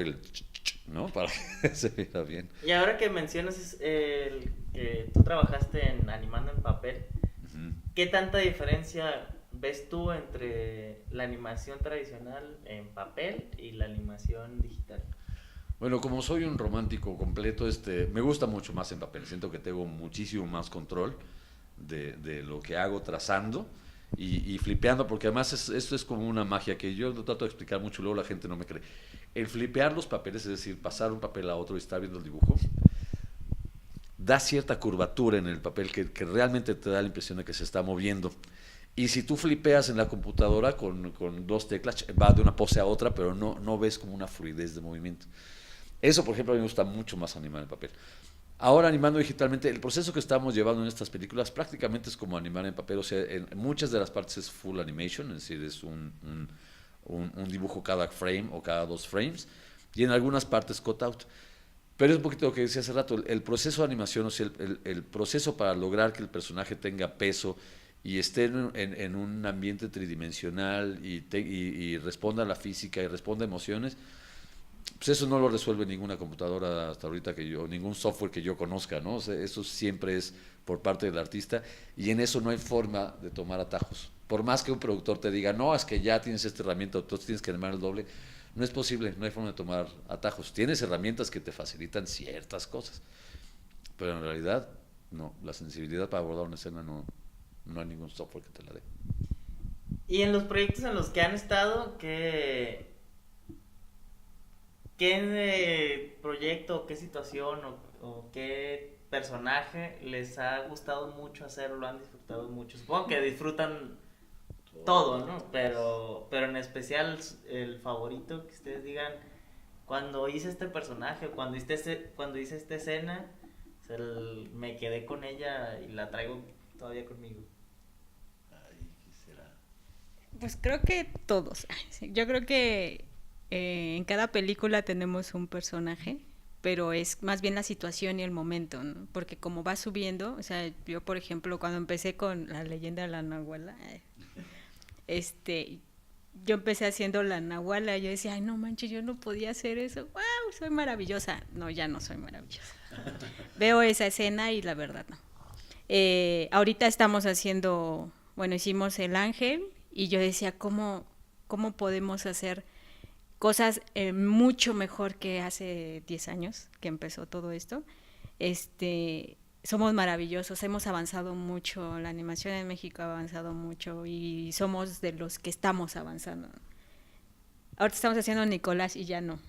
[SPEAKER 4] ¿no? Para que se viera bien.
[SPEAKER 1] Y ahora que mencionas que tú trabajaste animando en papel,
[SPEAKER 4] Ujú.
[SPEAKER 1] ¿qué tanta diferencia ves tú entre la animación tradicional en papel y la animación digital?
[SPEAKER 4] Bueno, como soy un romántico completo, me gusta mucho más en papel. Siento que tengo muchísimo más control de lo que hago trazando y flipeando, porque además esto es como una magia que yo lo trato de explicar mucho, luego la gente no me cree. El flipear los papeles, es decir, pasar un papel a otro y estar viendo el dibujo, da cierta curvatura en el papel que realmente te da la impresión de que se está moviendo. Y si tú flipeas en la computadora con dos teclas, va de una pose a otra, pero no ves como una fluidez de movimiento. Eso, por ejemplo, a mí me gusta mucho más animar en papel. Ahora animando digitalmente, el proceso que estamos llevando en estas películas prácticamente es como animar en papel, o sea, en muchas de las partes es full animation, es decir, es un dibujo cada frame o cada 2 frames, y en algunas partes cut out. Pero es un poquito lo que decía hace rato, el proceso de animación, o sea, el proceso para lograr que el personaje tenga peso y esté en un ambiente tridimensional y responda a la física y responda a emociones, pues eso no lo resuelve ninguna computadora hasta ahorita ningún software que yo conozca, ¿no? O sea, eso siempre es por parte del artista y en eso no hay forma de tomar atajos. Por más que un productor te diga, no, es que ya tienes esta herramienta, entonces tienes que animar el doble, no es posible, no hay forma de tomar atajos. Tienes herramientas que te facilitan ciertas cosas, pero en realidad no, la sensibilidad para abordar una escena no hay ningún software que te la dé.
[SPEAKER 1] Y en los proyectos en los que han estado, ¿qué proyecto, qué situación o qué personaje les ha gustado mucho hacer o lo han disfrutado mucho? Supongo que disfrutan todo, ¿no? Pero en especial el favorito que ustedes digan, cuando hice este personaje, cuando hice esta escena, me quedé con ella y la traigo todavía conmigo.
[SPEAKER 4] Ay, ¿qué será?
[SPEAKER 3] Pues creo que todos. Yo creo que en cada película tenemos un personaje, pero es más bien la situación y el momento, ¿no? Porque como va subiendo, o sea, yo por ejemplo cuando empecé con La leyenda de la Nahuala, yo empecé haciendo la nahuala, yo decía, ay, no manches, yo no podía hacer eso, wow, soy maravillosa. No, ya no soy maravillosa. Veo esa escena y la verdad no. Ahorita estamos haciendo, bueno, hicimos El Ángel y yo decía, ¿cómo podemos hacer cosas mucho mejor que hace 10 años que empezó todo esto? Somos maravillosos, hemos avanzado mucho, la animación en México ha avanzado mucho y somos de los que estamos avanzando. Ahorita estamos haciendo Nicolás y ya no.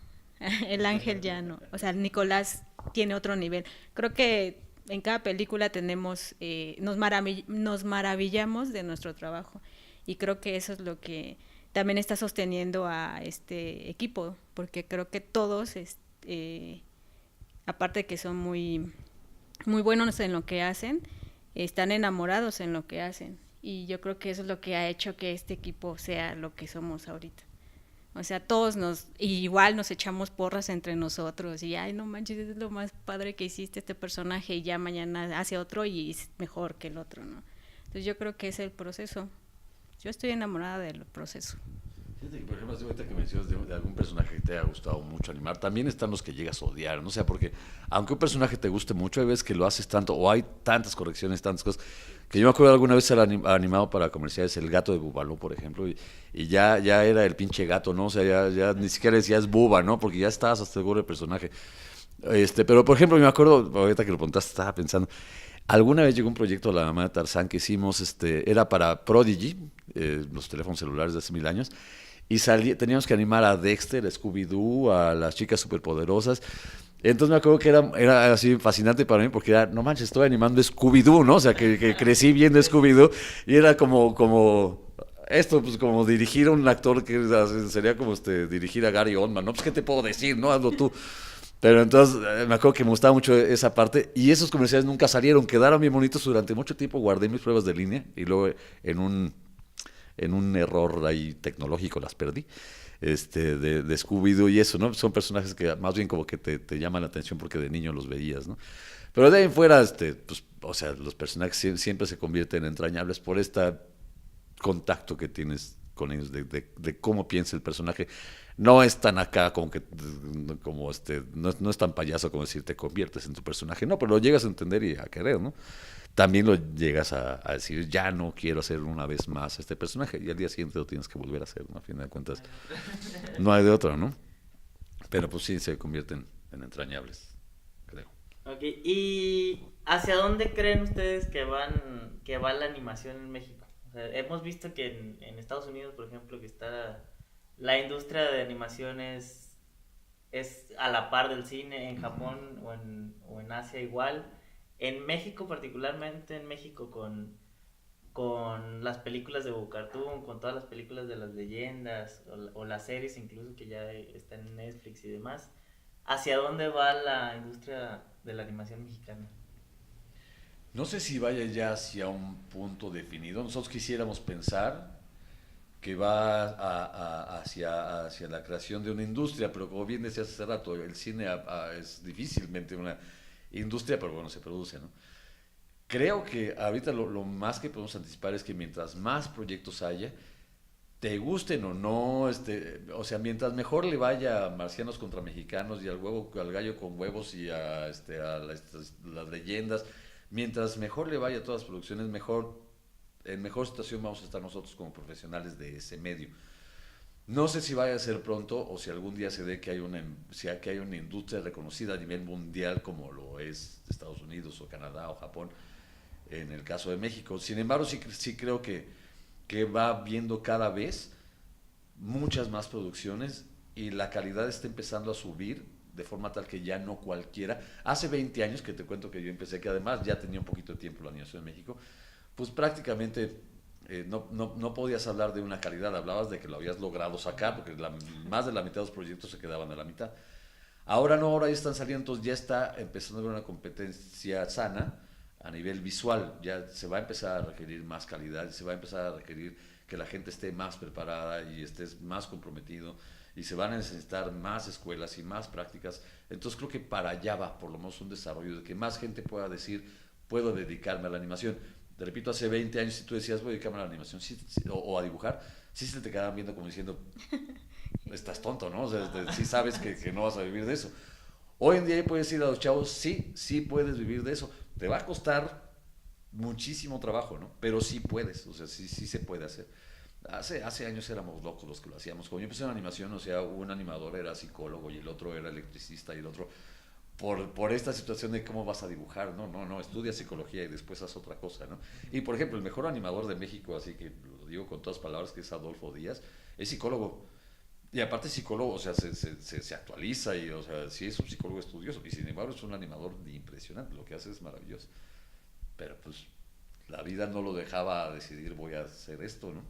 [SPEAKER 3] El Ángel ya no. O sea, Nicolás tiene otro nivel. Creo que en cada película tenemos, nos maravillamos de nuestro trabajo. Y creo que eso es lo que también está sosteniendo a este equipo, porque creo que todos, aparte de que son muy, muy buenos en lo que hacen, están enamorados en lo que hacen. Y yo creo que eso es lo que ha hecho que este equipo sea lo que somos ahorita. O sea, todos igual nos echamos porras entre nosotros y, ay, no manches, es lo más padre que hiciste este personaje y ya mañana hace otro y es mejor que el otro, ¿no? Entonces yo creo que es el proceso. Yo estoy enamorada del proceso.
[SPEAKER 4] Fíjate que, por ejemplo, ahorita que mencionas de algún personaje que te haya gustado mucho animar, también están los que llegas a odiar, ¿no? O sea, porque aunque un personaje te guste mucho, hay veces que lo haces tanto, o hay tantas correcciones, tantas cosas, que yo me acuerdo alguna vez ser animado para comerciales El Gato de Bubaló, por ejemplo, y ya era el pinche gato, ¿no? O sea, ya ni siquiera decías Buba, ¿no? Porque ya estabas hasta el gorro del personaje. Pero, por ejemplo, me acuerdo, ahorita que lo preguntaste, estaba pensando, alguna vez llegó un proyecto a la mamá de Tarzán que hicimos, era para Prodigy, los teléfonos celulares de hace 1000 años, y teníamos que animar a Dexter, a Scooby-Doo, a las chicas superpoderosas. Entonces me acuerdo que era así fascinante para mí porque era, no manches, estoy animando Scooby-Doo, ¿no? O sea, que crecí viendo Scooby-Doo y era como esto, pues como dirigir a un actor que sería como dirigir a Gary Oldman, ¿no? Pues qué te puedo decir, ¿no? Hazlo tú. Pero entonces me acuerdo que me gustaba mucho esa parte y esos comerciales nunca salieron, quedaron bien bonitos durante mucho tiempo, guardé mis pruebas de línea y luego en un error ahí tecnológico las perdí, de Scooby-Doo y eso, ¿no? Son personajes que más bien como que te llaman la atención porque de niño los veías, ¿no? Pero de ahí en fuera, pues, o sea, los personajes siempre se convierten en entrañables por este contacto que tienes con ellos, de cómo piensa el personaje. No es tan acá como que, no es tan payaso como decir te conviertes en tu personaje, no, pero lo llegas a entender y a querer, ¿no? También lo llegas a decir, ya no quiero hacer una vez más este personaje, y al día siguiente lo tienes que volver a hacer, ¿no? A fin de cuentas, no hay de otra, ¿no? Pero pues sí, se convierten en entrañables, creo.
[SPEAKER 1] Ok, ¿y hacia dónde creen ustedes que va la animación en México? O sea, hemos visto que en Estados Unidos, por ejemplo, que está la industria de animación es a la par del cine, en Japón o en Asia igual. En México, particularmente en México, con las películas de Cartoon, con todas las películas de las leyendas, o las series incluso que ya están en Netflix y demás, ¿hacia dónde va la industria de la animación mexicana?
[SPEAKER 4] No sé si vaya ya hacia un punto definido. Nosotros quisiéramos pensar que va hacia la creación de una industria, pero como bien decías hace rato, el cine es difícilmente una industria, pero bueno, se produce, ¿no? Creo que ahorita lo más que podemos anticipar es que mientras más proyectos haya, te gusten o no, o sea, mientras mejor le vaya a Marcianos contra Mexicanos y al gallo con huevos y las leyendas, mientras mejor le vaya a todas las producciones, en mejor situación vamos a estar nosotros como profesionales de ese medio. No sé si vaya a ser pronto o si algún día se dé que hay una industria reconocida a nivel mundial como lo es Estados Unidos o Canadá o Japón, en el caso de México. Sin embargo, sí creo que va viendo cada vez muchas más producciones y la calidad está empezando a subir de forma tal que ya no cualquiera. Hace 20 años que te cuento que yo empecé, que además ya tenía un poquito de tiempo la animación en México, pues prácticamente no podías hablar de una calidad, hablabas de que lo habías logrado sacar, porque más de la mitad de los proyectos se quedaban a la mitad. Ahora no, ahora ya están saliendo, entonces ya está empezando a haber una competencia sana a nivel visual, ya se va a empezar a requerir más calidad, se va a empezar a requerir que la gente esté más preparada y estés más comprometido, y se van a necesitar más escuelas y más prácticas. Entonces creo que para allá va por lo menos un desarrollo de que más gente pueda decir, puedo dedicarme a la animación. Te repito, hace 20 años si tú decías voy a dedicarme a la animación o a dibujar, sí se te quedaban viendo como diciendo, estás tonto, ¿no? O sea, sí sabes que no vas a vivir de eso. Hoy en día puedes ir a los chavos, sí puedes vivir de eso. Te va a costar muchísimo trabajo, ¿no? Pero sí puedes, o sea, sí se puede hacer. Hace años éramos locos los que lo hacíamos. Cuando yo empecé en animación, o sea, un animador era psicólogo y el otro era electricista y el otro... Por esta situación de cómo vas a dibujar, no, estudia psicología y después haz otra cosa, ¿no? Y por ejemplo, el mejor animador de México, así que lo digo con todas palabras, que es Adolfo Díaz, es psicólogo. Y aparte psicólogo, o sea, se actualiza y, o sea, sí es un psicólogo estudioso y sin embargo es un animador impresionante, lo que hace es maravilloso. Pero pues la vida no lo dejaba decidir voy a hacer esto, ¿no?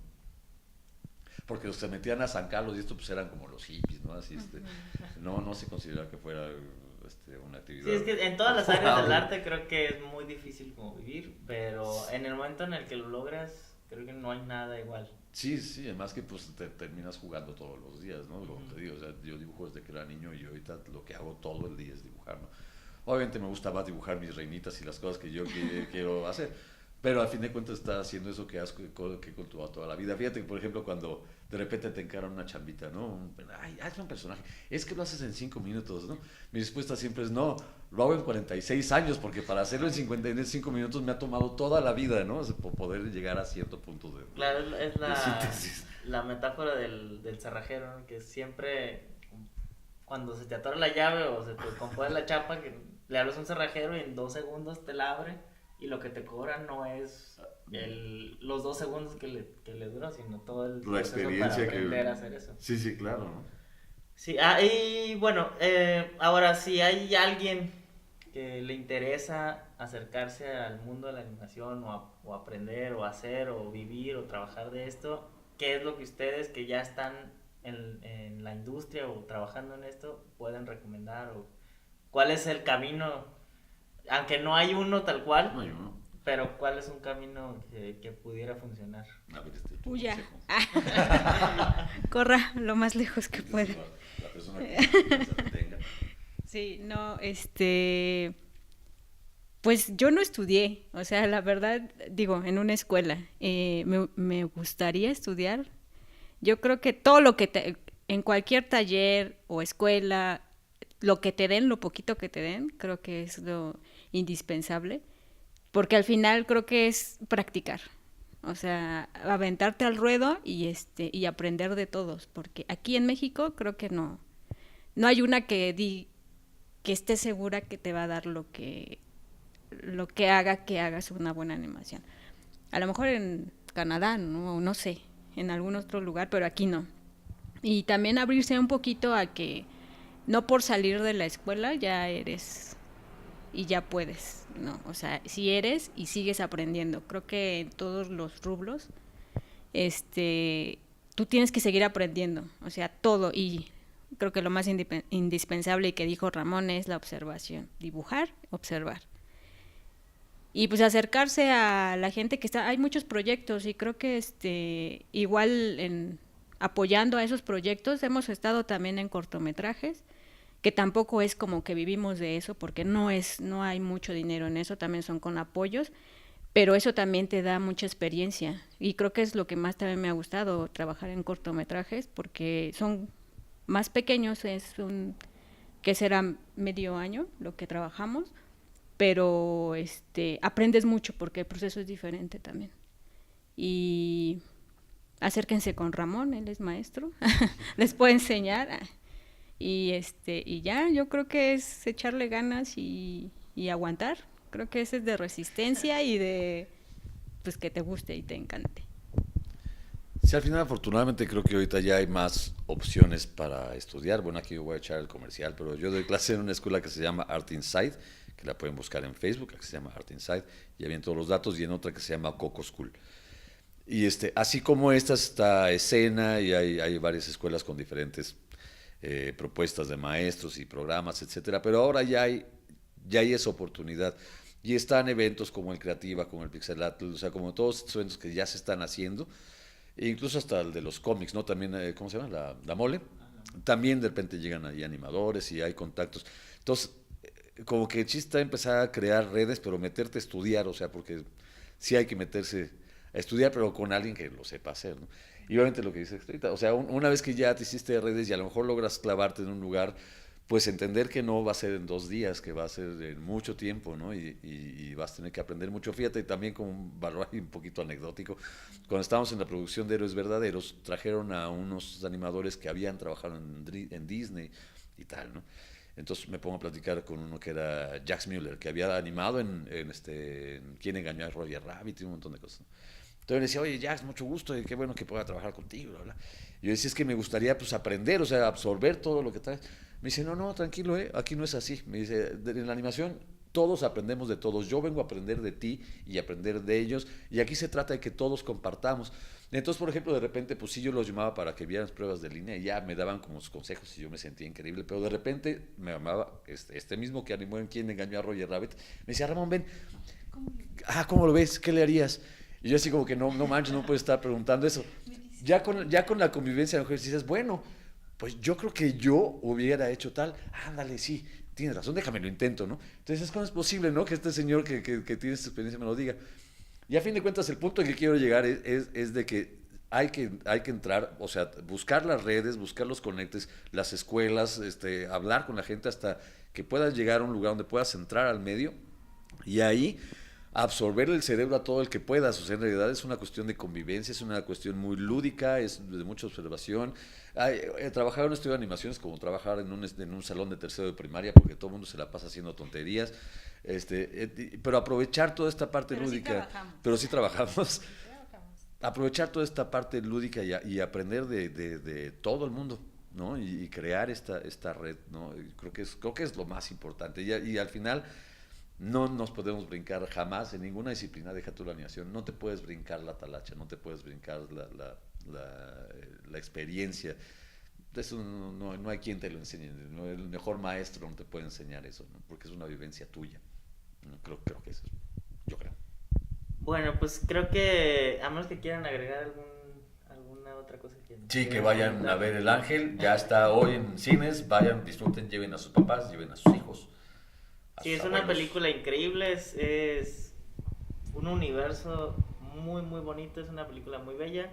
[SPEAKER 4] Porque los que se metían a San Carlos y esto pues eran como los hippies, ¿no? Así, no se consideraba que fuera una actividad.
[SPEAKER 1] Sí, es que en todas las áreas del arte creo que es muy difícil como vivir, pero en el momento en el que lo logras, creo que no hay nada igual.
[SPEAKER 4] Sí, además que pues te terminas jugando todos los días, ¿no? Como te digo, o sea, yo dibujo desde que era niño y ahorita lo que hago todo el día es dibujar, ¿no? Obviamente me gusta más dibujar mis reinitas y las cosas que yo quiero hacer, pero al fin de cuentas estás haciendo eso que has cultivado toda la vida. Fíjate que, por ejemplo, cuando de repente te encaran una chambita, ¿no? Hazme un personaje. Es que lo haces en 5 minutos, ¿no? Mi respuesta siempre es no, lo hago en 46 años, porque para hacerlo en 55 minutos me ha tomado toda la vida, ¿no? O sea, por poder llegar a cierto punto de
[SPEAKER 1] Claro, es
[SPEAKER 4] de síntesis.
[SPEAKER 1] la metáfora del cerrajero, ¿no? Que siempre cuando se te atora la llave o se te compone la chapa, que le hablas a un cerrajero y en 2 segundos te la abre. Y lo que te cobra no es los 2 segundos que le duró, sino todo el
[SPEAKER 4] la experiencia
[SPEAKER 1] para aprender a hacer eso.
[SPEAKER 4] Sí, claro, ¿no?
[SPEAKER 1] Sí, y bueno, ahora si hay alguien que le interesa acercarse al mundo de la animación o aprender o hacer o vivir o trabajar de esto, ¿qué es lo que ustedes que ya están en la industria o trabajando en esto pueden recomendar? ¿O cuál es el camino? Aunque no hay uno tal cual,
[SPEAKER 4] No hay uno.
[SPEAKER 1] pero ¿cuál es un camino que pudiera funcionar?
[SPEAKER 4] A ver, tu
[SPEAKER 3] Huya.
[SPEAKER 4] consejo.
[SPEAKER 3] Corra lo más lejos que pueda.
[SPEAKER 4] La persona que se tenga.
[SPEAKER 3] Sí, no, pues yo no estudié, o sea, la verdad, digo, en una escuela. Me gustaría estudiar. Yo creo que todo lo que en cualquier taller o escuela, lo que te den, lo poquito que te den, creo que es lo indispensable, porque al final creo que es practicar. O sea, aventarte al ruedo y aprender de todos, porque aquí en México creo que no hay una que esté segura que te va a dar lo que haga que hagas una buena animación. A lo mejor en Canadá, no sé, en algún otro lugar, pero aquí no. Y también abrirse un poquito a que no por salir de la escuela ya eres y ya puedes, ¿no? O sea, si eres y sigues aprendiendo. Creo que en todos los rubros, tú tienes que seguir aprendiendo, o sea, todo. Y creo que lo más indispensable que dijo Ramón es la observación. Dibujar, observar. Y pues acercarse a la gente que está... Hay muchos proyectos y creo que igual apoyando a esos proyectos hemos estado también en cortometrajes, que tampoco es como que vivimos de eso, porque no hay mucho dinero en eso, también son con apoyos, pero eso también te da mucha experiencia y creo que es lo que más también me ha gustado, trabajar en cortometrajes, porque son más pequeños, que será medio año lo que trabajamos, pero aprendes mucho porque el proceso es diferente también. Y acérquense con Ramón, él es maestro, les puede enseñar. Y ya, yo creo que es echarle ganas y aguantar. Creo que ese es de resistencia y de pues que te guste y te encante.
[SPEAKER 4] Sí, al final afortunadamente creo que ahorita ya hay más opciones para estudiar. Bueno, aquí voy a echar el comercial, pero yo doy clase en una escuela que se llama Art Inside, que la pueden buscar en Facebook, que se llama Art Inside, ya vienen todos los datos, y en otra que se llama Coco School. Y así como esta está Escena, y hay varias escuelas con diferentes propuestas de maestros y programas, etcétera, pero ahora ya hay esa oportunidad y están eventos como el Creativa, como el Pixelatl, o sea, como todos estos eventos que ya se están haciendo, e incluso hasta el de los cómics, ¿no? También, ¿cómo se llama? La Mole, también de repente llegan ahí animadores y hay contactos, entonces como que el chiste es empezar a crear redes, pero meterte a estudiar, o sea, porque sí hay que meterse a estudiar, pero con alguien que lo sepa hacer, ¿no? Y obviamente lo que dice ahorita, o sea, una vez que ya te hiciste redes y a lo mejor logras clavarte en un lugar, pues entender que no va a ser en 2 días, que va a ser en mucho tiempo, ¿no? Y vas a tener que aprender mucho. Fíjate, también como un valor un poquito anecdótico, cuando estábamos en la producción de Héroes Verdaderos, trajeron a unos animadores que habían trabajado en Disney y tal, ¿no? Entonces me pongo a platicar con uno que era Jax Müller, que había animado en Quién engañó a Roger Rabbit y un montón de cosas, ¿no? Entonces le decía, oye, Jax, mucho gusto, y qué bueno que pueda trabajar contigo, bla, bla. Y yo decía, es que me gustaría pues aprender, o sea, absorber todo lo que traes. Me dice, no, no, tranquilo, aquí no es así. Me dice, en la animación todos aprendemos de todos. Yo vengo a aprender de ti y aprender de ellos. Y aquí se trata de que todos compartamos. Entonces, por ejemplo, de repente, pues sí, yo los llamaba para que vieran pruebas de línea y ya me daban como sus consejos y yo me sentía increíble. Pero de repente me llamaba este mismo que animó en Quién engañó a Roger Rabbit. Me decía, Ramón, ven, ¿cómo lo ves? ¿Qué le harías? Y yo así como que no manches, no puedo estar preguntando eso. Ya con la convivencia de mujeres dices, bueno, pues yo creo que yo hubiera hecho tal, ándale, sí, tienes razón, déjame lo intento, ¿no? Entonces, ¿cómo es posible, no? Que este señor que tiene esta experiencia me lo diga. Y a fin de cuentas, el punto al que quiero llegar es de que hay que entrar, o sea, buscar las redes, buscar los conectes, las escuelas, hablar con la gente hasta que puedas llegar a un lugar donde puedas entrar al medio y ahí absorber el cerebro a todo el que puedas. O sea, en realidad es una cuestión de convivencia, es una cuestión muy lúdica, es de mucha observación. Trabajar en un estudio de animación es como trabajar en un salón de tercero de primaria, porque todo el mundo se la pasa haciendo tonterías. Pero aprovechar toda esta parte lúdica. Pero sí trabajamos. Aprovechar toda esta parte lúdica y aprender de todo el mundo, ¿no? Y crear esta red, ¿no? Creo que es lo más importante. Y al final no nos podemos brincar jamás en ninguna disciplina, deja tú la animación, no te puedes brincar la talacha, no te puedes brincar la experiencia. Eso no hay quien te lo enseñe, ¿no? El mejor maestro no te puede enseñar eso, ¿no? Porque es una vivencia tuya, ¿no? Creo que eso es, yo creo.
[SPEAKER 1] Bueno, pues creo que, a menos que quieran agregar alguna otra cosa que...
[SPEAKER 4] Sí, que vayan a ver El Ángel, ya está hoy en cines, vayan, disfruten, lleven a sus papás, lleven a sus hijos.
[SPEAKER 1] Sí, es una película increíble, es un universo muy, muy bonito, es una película muy bella,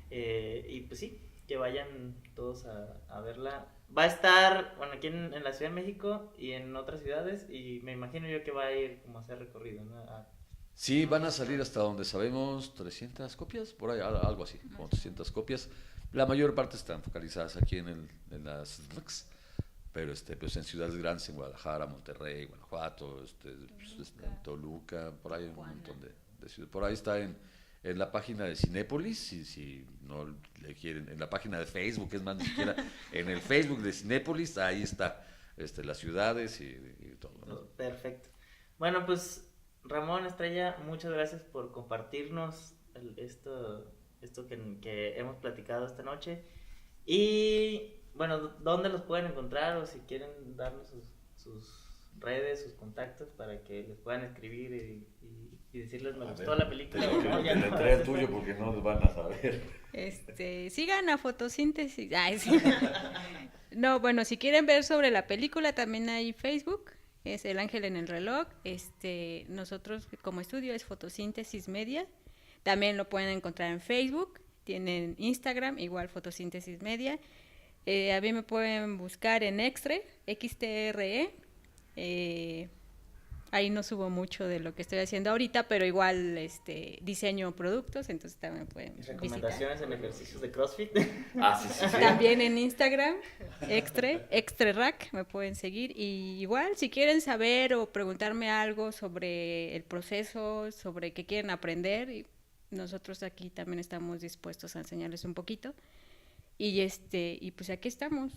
[SPEAKER 1] y pues sí, que vayan todos a verla. Va a estar, bueno, aquí en la Ciudad de México y en otras ciudades, y me imagino yo que va a ir como a hacer recorrido, ¿no?
[SPEAKER 4] Sí, van a salir hasta donde sabemos 300 copias, por ahí, algo así, como 300 copias. La mayor parte están focalizadas aquí en las NUCs, pero pues en ciudades grandes, en Guadalajara, Monterrey, Guanajuato, Toluca, por ahí hay un montón de ciudades. Por ahí está en la página de Cinépolis, si no le quieren, en la página de Facebook, es más, ni siquiera en el Facebook de Cinépolis, ahí está las ciudades y todo, ¿no?
[SPEAKER 1] Perfecto. Bueno, pues Ramón, Estrella, muchas gracias por compartirnos esto que hemos platicado esta noche. Y bueno, ¿dónde los pueden encontrar? O si quieren darnos sus redes, sus contactos para que les puedan escribir y decirles me gustó la película.
[SPEAKER 4] Te el tuyo porque no los van a saber.
[SPEAKER 3] Sigan a Fotosíntesis. Ay, sí. No, bueno, si quieren ver sobre la película también hay Facebook. Es El Ángel en el Reloj. Nosotros como estudio es Fotosíntesis Media. También lo pueden encontrar en Facebook. Tienen Instagram, igual Fotosíntesis Media. A mí me pueden buscar en XTRE. Ahí no subo mucho de lo que estoy haciendo ahorita, pero igual diseño productos, entonces también pueden
[SPEAKER 1] recomendaciones
[SPEAKER 3] visitar.
[SPEAKER 1] En ejercicios de CrossFit.
[SPEAKER 4] Sí.
[SPEAKER 3] También en Instagram, Extrarack, me pueden seguir. Y igual, si quieren saber o preguntarme algo sobre el proceso, sobre qué quieren aprender, nosotros aquí también estamos dispuestos a enseñarles un poquito. Y pues aquí estamos.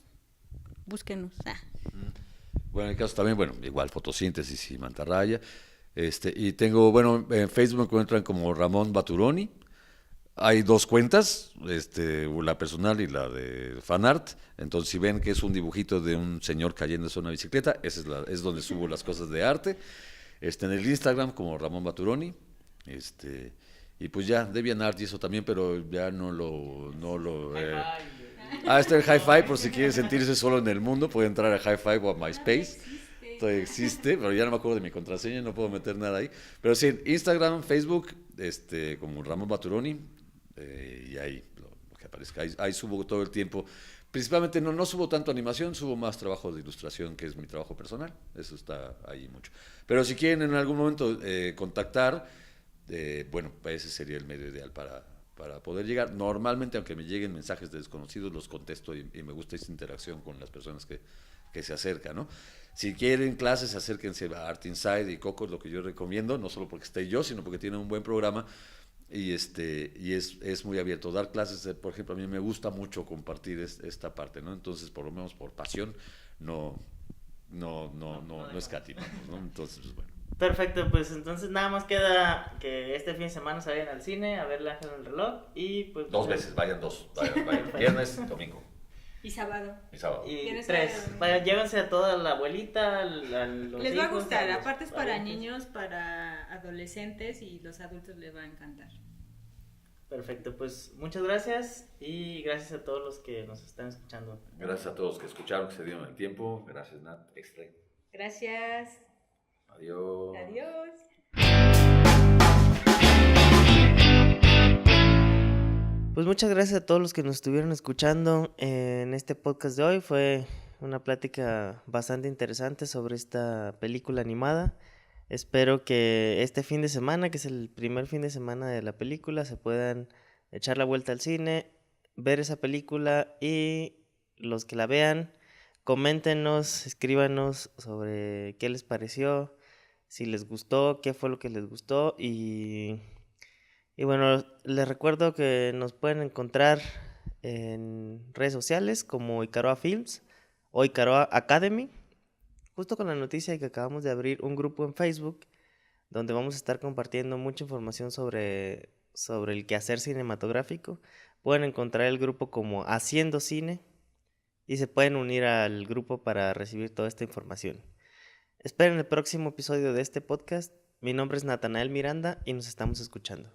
[SPEAKER 3] Búsquenos.
[SPEAKER 4] Bueno, en el caso también, igual Fotosíntesis y Mantarraya. Y tengo, en Facebook me encuentran como Ramón Baturoni. Hay 2 cuentas, la personal y la de fanart. Entonces, si ven que es un dibujito de un señor cayéndose en una bicicleta, esa es donde subo las cosas de arte. En el Instagram como Ramón Baturoni. Y pues ya, DeviantArt y eso también, pero ya no lo está el Hi-Fi, por si quiere sentirse solo en el mundo, puede entrar a Hi-Fi o a MySpace. Todavía existe, pero ya no me acuerdo de mi contraseña, no puedo meter nada ahí. Pero sí, Instagram, Facebook, como Ramón Baturoni, y ahí lo que aparezca. Ahí subo todo el tiempo. Principalmente no subo tanto animación, subo más trabajo de ilustración, que es mi trabajo personal. Eso está ahí mucho. Pero si quieren en algún momento contactar, bueno, pues ese sería el medio ideal para poder llegar. Normalmente, aunque me lleguen mensajes de desconocidos, los contesto y me gusta esa interacción con las personas que se acercan, ¿no? Si quieren clases, acérquense a Art Inside y Coco, es lo que yo recomiendo, no solo porque esté yo, sino porque tiene un buen programa y es muy abierto. Dar clases, por ejemplo, a mí me gusta mucho compartir esta parte, ¿no? Entonces, por lo menos por pasión, no escatimamos, ¿no? Entonces, pues, bueno.
[SPEAKER 1] Perfecto, pues entonces nada más queda que este fin de semana se vayan al cine a ver El Ángel en el Reloj y pues...
[SPEAKER 4] 2 veces, vayan dos. Vayan. Viernes, domingo.
[SPEAKER 3] Y sábado.
[SPEAKER 4] Y sábado.
[SPEAKER 1] Y
[SPEAKER 3] ¿Tienes
[SPEAKER 1] 3.
[SPEAKER 3] algo?
[SPEAKER 1] Vaya, llévense a toda la abuelita, a los
[SPEAKER 3] Les va a
[SPEAKER 1] hijos,
[SPEAKER 3] gustar,
[SPEAKER 1] a los
[SPEAKER 3] aparte es para
[SPEAKER 1] parientes.
[SPEAKER 3] niños, para adolescentes y los adultos les va a encantar.
[SPEAKER 1] Perfecto, pues muchas gracias y gracias a todos los que nos están escuchando.
[SPEAKER 4] Gracias a todos que escucharon, que se dieron el tiempo. Gracias, Nat. Extra.
[SPEAKER 3] Gracias.
[SPEAKER 4] Adiós.
[SPEAKER 3] Adiós.
[SPEAKER 1] Pues muchas gracias a todos los que nos estuvieron escuchando en este podcast de hoy. Fue una plática bastante interesante sobre esta película animada. Espero que este fin de semana, que es el primer fin de semana de la película, se puedan echar la vuelta al cine, ver esa película y los que la vean, coméntenos, escríbanos sobre qué les pareció, si les gustó, qué fue lo que les gustó y bueno, les recuerdo que nos pueden encontrar en redes sociales como Icaroa Films o Icaroa Academy, justo con la noticia de que acabamos de abrir un grupo en Facebook donde vamos a estar compartiendo mucha información sobre el quehacer cinematográfico. Pueden encontrar el grupo como Haciendo Cine y se pueden unir al grupo para recibir toda esta información. Esperen el próximo episodio de este podcast. Mi nombre es Natanael Miranda y nos estamos escuchando.